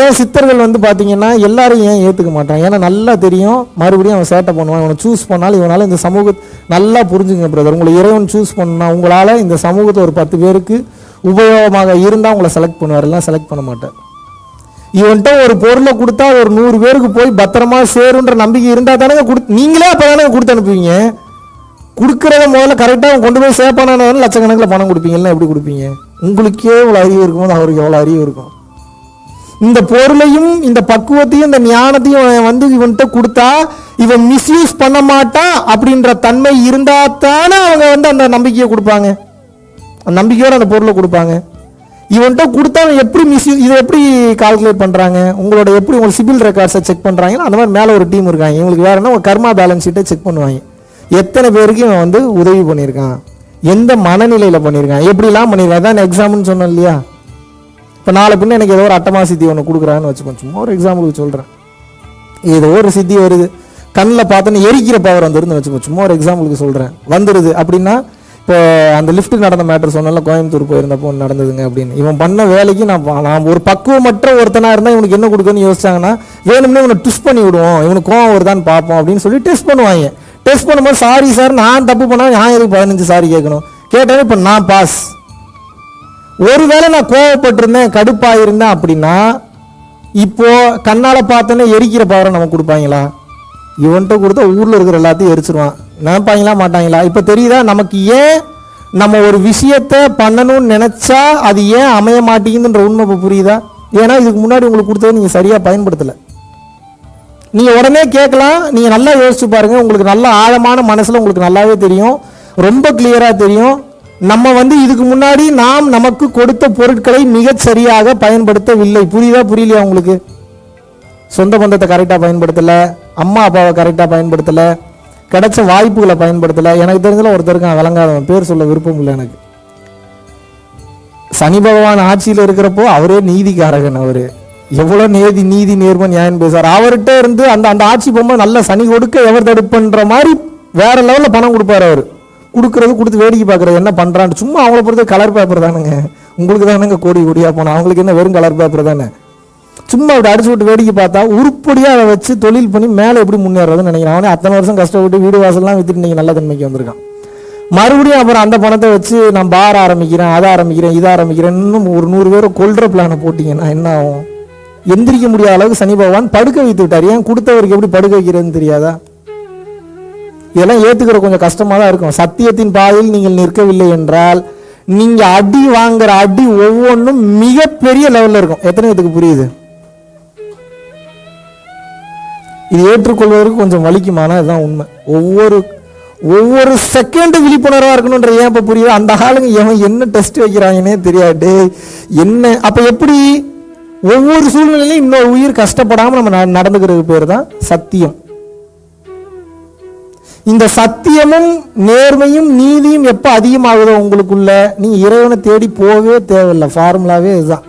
ஏன் சித்தர்கள் பாத்தீங்கன்னா எல்லாரும் ஏன் ஏத்துக்க மாட்டான்? ஏன்னா நல்லா தெரியும் மறுபடியும் அவன் சேட்டை பண்ணுவான். இவனை சூஸ் பண்ணாலும் இவனால இந்த சமூகத்தை நல்லா புரிஞ்சுங்க பிரதர். உங்களை இறைவன் சூஸ் பண்ணா உங்களால இந்த சமூகத்தை ஒரு 10 பேருக்கு உபயோகமாக இருந்தா உங்களை செலக்ட் பண்ணுவார், எல்லாம் செலக்ட் பண்ண மாட்டார். இவன்கிட்ட ஒரு பொருளை கொடுத்தா ஒரு 100 பேருக்கு போய் பத்திரமா சேருன்ற நம்பிக்கை இருந்தா தானே நீங்களே அப்பதானே கொடுத்து அனுப்புவீங்க. கொடுக்கறத முதல்ல கரெக்டா கொண்டு போய் சேப்பான லட்சக்கணக்கில் பணம் கொடுப்பீங்கன்னா எப்படி கொடுப்பீங்க? உங்களுக்கே இவ்வளவு அறிவு இருக்கும்போது அவருக்கு எவ்வளவு அறிவு இருக்கும்? இந்த பொருளையும் இந்த பக்குவத்தையும் இந்த ஞானத்தையும் இவன்கிட்ட கொடுத்தா இவன் மிஸ்யூஸ் பண்ண மாட்டான் அப்படின்ற தன்மை இருந்தா தானே அவங்க அந்த நம்பிக்கையை கொடுப்பாங்க, நம்பிக்கையோட அந்த பொருளை கொடுப்பாங்க. இவன்கிட்ட கொடுத்தா எப்படி மிஸ்யூஸ், இதை எப்படி கால்குலேட் பண்றாங்க? உங்களோட எப்படி உங்க சிபில் ரெக்கார்ட்ஸை செக் பண்றாங்கன்னா அந்த மாதிரி மேல ஒரு டீம் இருக்காங்க. இவங்களுக்கு வேற என்ன, கர்மா பேலன்ஸ் ஷீட்டை செக் பண்ணுவாங்க. எத்தனை பேருக்கு இவன் உதவி பண்ணியிருக்கான், எந்த மனநிலையில பண்ணியிருக்கான், எப்படிலாம் பண்ணியிருக்கான். அதான் எக்ஸாம்னு சொன்னோம் இல்லையா? இப்போ நாளை பின்ன எனக்கு ஏதோ ஒரு அட்டமா சித்தி ஒன்று கொடுக்குறான்னு வச்சுக்கோங்க, சும்மா ஒரு எக்ஸாம்பிளுக்கு சொல்கிறேன். ஏதோ ஒரு சித்தி வருது, கண்ணில் பார்த்தோன்னு எரிக்கிற பவர் வந்துருன்னு வச்சுக்கோங்க, சும்மா ஒரு எக்ஸாம்பிளுக்கு சொல்கிறேன், வந்துடுது அப்படின்னா, இப்போ அந்த லிஃப்ட் நடந்த மேட்டர் சொன்னால கோயம்புத்தூர் போயிருந்தப்போ நடந்ததுங்க அப்படின்னு. இவன் பண்ண வேலைக்கு நான் ஒரு பக்குவமற்ற ஒருத்தனாக இருந்தால் இவனுக்கு என்ன கொடுக்குன்னு யோசிச்சாங்கன்னா, வேணும்னே இவனை ட்விஸ்ட் பண்ணி விடுவோம், இவனுக்கு கோவம் வருதான்னு பார்ப்போம் அப்படின்னு சொல்லி டெஸ்ட் பண்ணுவாங்க. டெஸ்ட் பண்ணும்போது சாரி சார் நான் தப்பு பண்ணா நான் எதுக்கு 15 சாரி கேட்கணும்? கேட்டாலும் இப்போ நான் பாஸ். ஒருவேளை நான் கோவப்பட்டிருந்தேன் கடுப்பாயிருந்தேன் அப்படின்னா இப்போ கண்ணால பார்த்தோன்னே எரிக்கிற பவரை நமக்கு கொடுப்பாங்களா? இவன்கிட்ட கொடுத்தா ஊர்ல இருக்கிற எல்லாத்தையும் எரிச்சிருவான். நினைப்பாங்களா மாட்டாங்களா? இப்ப தெரியுதா நமக்கு ஏன் நம்ம ஒரு விஷயத்த பண்ணணும்னு நினைச்சா அது ஏன் அமைய மாட்டேங்குதுன்ற உண்மை இப்போ புரியுதா? ஏன்னா இதுக்கு முன்னாடி உங்களுக்கு கொடுத்தது நீங்க சரியா பயன்படுத்தல. நீங்க உடனே கேட்கலாம், நீங்க நல்லா யோசிச்சு பாருங்க, உங்களுக்கு நல்ல ஆழமான மனசுல உங்களுக்கு நல்லாவே தெரியும், ரொம்ப கிளியரா தெரியும். நம்ம இதுக்கு முன்னாடி நாம் நமக்கு கொடுத்த பொருட்களை மிக சரியாக பயன்படுத்தவில்லை. புரியுதா புரியலையா உங்களுக்கு? சொந்த பந்தத்தை கரெக்டா பயன்படுத்தல, அம்மா அப்பாவை கரெக்டா பயன்படுத்தல, கிடைச்ச வாய்ப்புகளை பயன்படுத்தல. எனக்கு தெரிஞ்சல ஒருத்தருக்கு விளங்காதவன், பேர் சொல்ல விருப்பம் இல்லை எனக்கு. சனி பகவான் ஆட்சியில் இருக்கிறப்போ அவரே நீதிக்காரகன், அவரு எவ்வளவு நீதி நேர்மை நியாயம் பேசுவார். அவர்கிட்ட இருந்து அந்த ஆட்சி போகும்போது நல்ல சனி கொடுக்க எவர் தடுப்புன்ற மாதிரி வேற லெவல்ல பணம் கொடுப்பாரு. அவரு கொடுக்கறது கொடுத்து வேடிக்கை பார்க்கறது, என்ன பண்றான்னு சும்மா அவங்கள பொறுத்த கலர் பேப்பர் தானுங்க. உங்களுக்கு தானுங்க கோடி கோடியா போனோம், அவங்களுக்கு என்ன வெறும் கலர் பேப்பர் தானே. சும்மா அப்படி அடிச்சு விட்டு வேடிக்கை பார்த்தா உருப்படியா அதை வச்சு தொழில் பண்ணி மேலே எப்படி முன்னேறதுன்னு நினைக்கிறேன். அவனே அத்தனை வருஷம் கஷ்டப்பட்டு வீடு வாசல்லாம் வித்துட்டு இன்னைக்கு நல்ல தன்மைக்கு வந்திருக்கான். மறுபடியும் அப்புறம் அந்த பணத்தை வச்சு நான் பார் ஆரம்பிக்கிறேன், அதை ஆரம்பிக்கிறேன், இதை ஆரம்பிக்கிறேன், இன்னும் ஒரு 100 பேரை கொல்ற பிளானை போட்டீங்கன்னா என்ன ஆகும்? எந்திரிக்க முடியாத அளவுக்கு சனி பகவான் படுக்க வைத்து விட்டார். ஏன் கொடுத்தவருக்கு எப்படி படுக்க வைக்கிறதுன்னு தெரியாதா? இதெல்லாம் ஏத்துக்கிற கொஞ்சம் கஷ்டமா தான் இருக்கும். சத்தியத்தின் பாதையில் நீங்கள் நிற்கவில்லை என்றால் நீங்க அடி வாங்குற அடி ஒவ்வொன்றும் மிகப்பெரிய லெவல்ல இருக்கும். எத்தனை பேருக்கு புரியுது? இது ஏற்றுக்கொள்வதற்கு கொஞ்சம் வலிக்குமானா இதுதான் உண்மை. ஒவ்வொரு செகண்ட் விழிப்புணர்வா இருக்கணும்ன்ற ஏன் இப்ப புரியுது? அந்த ஆளுங்க எவன் என்ன டெஸ்ட் வைக்கிறாங்கன்னே தெரியாது என்ன. அப்ப எப்படி ஒவ்வொரு சூழ்நிலையிலும் இன்னொரு உயிர் கஷ்டப்படாம நம்ம நடந்துக்கிறது பேர் தான் சத்தியம். இந்த சத்தியமும் நேர்மையும் நீதியும் எப்ப அதிகமாகுதோ உங்களுக்குள்ள, நீங்க இறைவனை தேடி போகவே தேவையில்லை. ஃபார்முலாவே இதுதான்.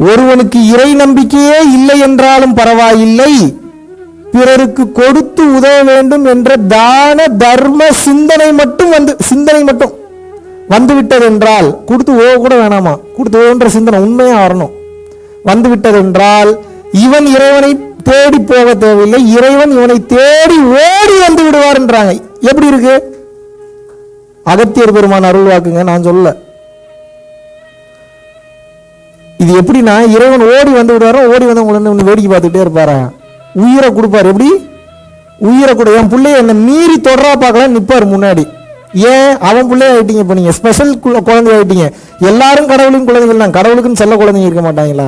ஒருவனுக்கு இறை நம்பிக்கையே இல்லை என்றாலும் பரவாயில்லை, பிறருக்கு கொடுத்து உதவ வேண்டும் என்ற தான தர்ம சிந்தனை மட்டும் வந்து விட்டது என்றால், கொடுத்து உதவ கூட வேணாமா, கொடுத்து உதவுன்ற சிந்தனை உண்மையா வரணும். வந்து விட்டது என்றால் இவன் இறைவனை தேடி போக தேவையில்லை, இறைவன் இவனை தேடி ஓடி வந்து விடுவார்ன்றாங்க. எப்படி இருக்கு? அகத்தியர் பெருமான் அருள் வாக்குங்க, நான் சொல்ல. இது எப்படின்னா, இறைவன் ஓடி வந்து விடுவாரோ, ஓடி வந்து உங்களை வேடிக்கை பார்த்துட்டே இருப்பாரா, உயிரை கொடுப்பார். எப்படி உயிரை கூட? என் பிள்ளைய என்ன மீறி தொடரா பார்க்கலாம் நிற்பார் முன்னாடி. ஏன்? அவன் பிள்ளைய ஆயிட்டீங்க, இப்போ நீங்க ஸ்பெஷல் குழந்தை ஆயிட்டீங்க. எல்லாரும் கடவுளின் குழந்தைகள் தான். கடவுளுக்குன்னு செல்ல குழந்தைங்க இருக்க மாட்டாங்களா?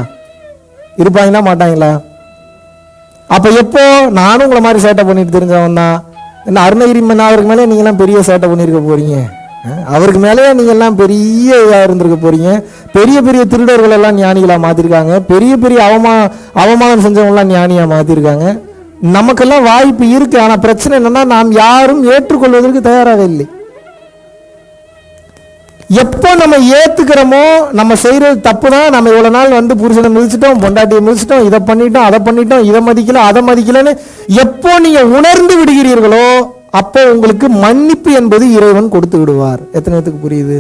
இருப்பாங்களா மாட்டாங்களா? அப்ப எப்போ நானும் உங்களை மாதிரி சேட்டை பண்ணிட்டு தெரிஞ்சவன் தான். என்ன அருணகிரி மன்னா அவருக்கு மேலே நீங்க எல்லாம் பெரிய சேட்டை பண்ணிருக்க போறீங்க, அவருக்கு மேலே நீங்க எல்லாம் பெரிய இதா இருந்திருக்க போறீங்க. பெரிய பெரிய திருடர்கள் எல்லாம் ஞானிகளா மாத்திருக்காங்க, பெரிய பெரிய அவமானம் செஞ்சவங்க எல்லாம் ஞானியா மாத்திருக்காங்க. நமக்கெல்லாம் வாய்ப்பு இருக்கு. ஆனா பிரச்சனை என்னன்னா, நாம் யாரும் ஏற்றுக்கொள்வதற்கு தயாராக இல்லை. எப்போ நம்ம ஏத்துக்கிறோமோ, நம்ம செய்யறது தப்பு தான், நம்ம இவ்வளவு நாள் வந்து புருஷனை மிதிச்சிட்டோம், பொண்டாட்டியை மிதிச்சிட்டோம், இதை பண்ணிட்டோம், அதை பண்ணிட்டோம், இதை மதிக்கல அதை மதிக்கலன்னு எப்போ நீங்க உணர்ந்து விடுகிறீர்களோ, அப்போ உங்களுக்கு மன்னிப்பு என்பது இறைவன் கொடுத்து விடுவார். எத்தனை பேருக்கு புரியுது?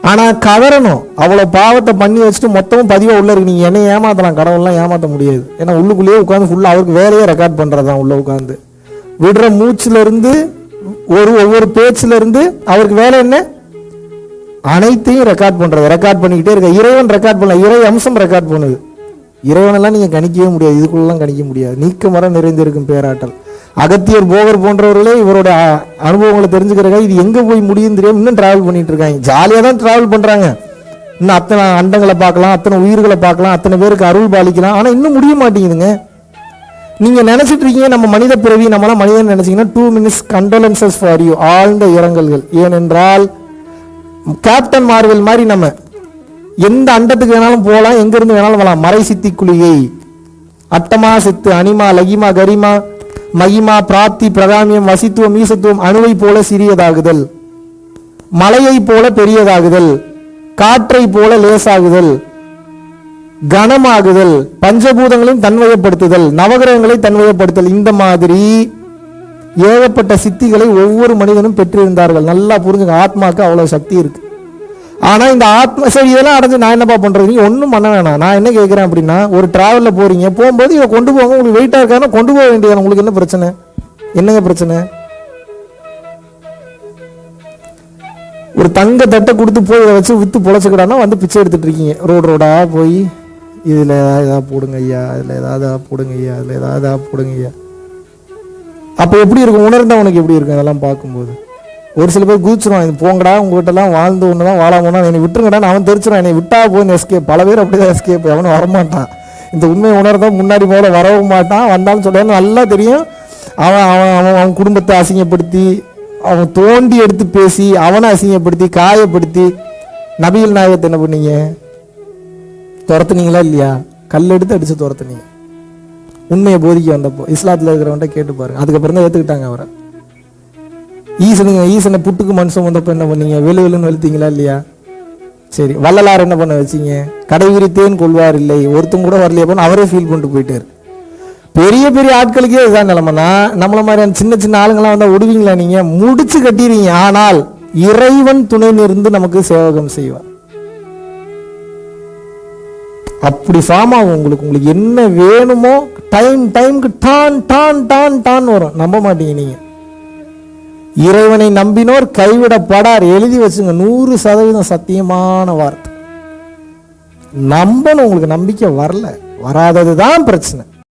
ஆனா கதறணும். அவ்வளவு பாவத்தை பண்ணி வச்சுட்டு மொத்தமும் பதிவா உள்ள இருக்கு. நீங்க என்ன ஏமாத்தலாம், கடவுள்லாம் ஏமாத்த முடியாது. ஏன்னா உள்ளுக்குள்ளேயே உட்காந்து ஃபுல்லா அவருக்கு வேலையே ரெக்கார்ட் பண்றதுதான். உள்ள உட்காந்து விடுற மூச்சுல இருந்து ஒவ்வொரு பேச்சுல இருந்து அவருக்கு வேலை என்ன? அனைத்தையும் ரெக்கார்ட் பண்றது. ரெக்கார்ட் பண்ணிக்கிட்டே இருக்க. இறைவன் ரெக்கார்ட் பண்ணல, இறை அம்சம் ரெக்கார்ட் பண்ணுது. இறைவனெல்லாம் நீங்க கணிக்கவே முடியாது, இதுக்குள்ளலாம் கணிக்க முடியாது. நீக்க மரம் நிறைந்திருக்கும் பேராற்றல். அகத்தியர், போகர் போன்றவர்களே இவரோட அனுபவங்களை தெரிஞ்சுக்கிறாங்க. இது எங்க போய் முடியும் தெரியாம இன்னும் டிராவல் பண்ணிட்டு இருக்காங்க. ஜாலியா தான் டிராவல் பண்றாங்க. இன்னும் அத்தனை அண்டங்களை பார்க்கலாம், அத்தனை உயிர்களை பார்க்கலாம், அத்தனை பேருக்கு அருள் பாலிக்கலாம். ஆனா இன்னும் முடிய மாட்டேங்குதுங்க. நீங்க நினைச்சிட்டு இருக்கீங்க நம்ம மனித பிறவி, நம்மளாம் மனிதன் நினைச்சீங்கன்னா 2 minutes கண்டோலன்சஸ் ஃபார் யூ, ஆழ்ந்த இரங்கல்கள். ஏனென்றால் கேப்டன் மார்வெல் மாதிரி நம்ம எந்த அண்டத்துக்கு வேணாலும் போகலாம், எங்க இருந்து வேணாலும் வரலாம். மறை சித்தி குழியை, அட்டமா சித்து, அனிமா, லகிமா, கரிமா, மகிமா, பிராப்தி, பிரகாமியம், வசித்துவம், ஈசத்துவம், அணுவை போல சிறியதாகுதல், மலையை போல பெரியதாகுதல், காற்றை போல லேசாகுதல், கனமாகுதல், பஞ்சபூதங்களையும் தன்வயப்படுத்துதல், நவகிரகங்களை தன்வயப்படுத்தல், இந்த மாதிரி ஏகப்பட்ட சித்திகளை ஒவ்வொரு மனிதனும் பெற்றிருந்தார்கள். நல்லா புரிஞ்சுங்க, ஆத்மாக்கு அவ்வளவு சக்தி இருக்கு. ஆனா இந்த ஆத்மா சரி இதெல்லாம் அடைஞ்சு நான் என்னப்பா பண்றது? நீங்க ஒன்றும் பண்ண வேணாம். நான் என்ன கேட்கிறேன் அப்படின்னா, ஒரு டிராவல்ல போறீங்க, போகும்போது இதை கொண்டு போங்க, உங்களுக்கு வெயிட்டா இருக்கானா கொண்டு போக வேண்டியது. உங்களுக்கு என்ன பிரச்சனை? என்னங்க பிரச்சனை? ஒரு தங்க தட்டை கொடுத்து போய் இதை வச்சு வித்து பொழைச்சுக்கிட்டானா வந்து பிச்சை எடுத்துட்டு இருக்கீங்க. ரோடா போய் இதுல ஏதாவது போடுங்க ஐயா, இதுல ஏதாவது போடுங்க ஐயா, இதுல ஏதாவது போடுங்க ஐயா. அப்ப எப்படி இருக்கும்? உணர்ந்தவனுக்கு எப்படி இருக்கும்? அதெல்லாம் பார்க்கும்போது ஒரு சில பேர் குதிச்சிருவான், இது போங்கடா உங்ககிட்ட எல்லாம் வாழ்ந்து ஒண்ணுதான் வாழாமோனா என்னை விட்டுருங்கடா, அவன் தெரிச்சிருவான், என்னை விட்டா போய் எஸ்கேப். பல பேர் அப்படிதான் எஸ்கேப். அவனும் வரமாட்டான். இந்த உண்மையை உணர்ந்தான் முன்னாடி போல வரவும் மாட்டான். வந்தாலும் சொல்ல நல்லா தெரியும். அவன் குடும்பத்தை அசிங்கப்படுத்தி, அவன் தோண்டி எடுத்து பேசி, அவனை அசிங்கப்படுத்தி காயப்படுத்தி. நபிகள் நாயகத்தை என்ன பண்ணீங்க? துரத்துனீங்களா இல்லையா? கல் எடுத்து அடிச்சு துரத்துனீங்க. உண்மையை போதிக்க வந்தப்போ இஸ்லாத்துல இருக்கிறவன்ட்ட கேட்டு பாருங்க. அதுக்கப்புறம் தான் ஏத்துக்கிட்டாங்க அவரை. ஈசனை புட்டுக்கு மனுஷன் வந்தப்ப என்ன பண்ணீங்க? வெளுன்னு வெளுத்தீங்களா இல்லையா? சரி, வள்ளலார் என்ன பண்ண வச்சீங்க? கடை விரித்தேன் கொள்வார் இல்லை, ஒருத்தம் கூட வரலையப்போன்னு அவரே ஃபீல் பண்ணிட்டு போயிட்டாரு. பெரிய பெரிய ஆட்களுக்கே இதுதான் நிலைமைனா, நம்மள மாதிரியான சின்ன சின்ன ஆளுங்கெல்லாம் வந்தா விடுவீங்களா? நீங்க முடிச்சு கட்டிடுவீங்க. ஆனால் இறைவன் துணை நின்று நமக்கு சேவகம் செய்வார். அப்படி ஃபார்ம் ஆகும் உங்களுக்கு. உங்களுக்கு என்ன வேணுமோ டைமுக்கு டான் டான் டான் டான் வரும். நம்ப மாட்டீங்க நீங்க. இறைவனை நம்பினோர் கைவிடப்படார். எழுதி வச்சுங்க, 100% சத்தியமான வார்த்தை. நம்பணும். உங்களுக்கு நம்பிக்கை வரல, வராததுதான் பிரச்சனை.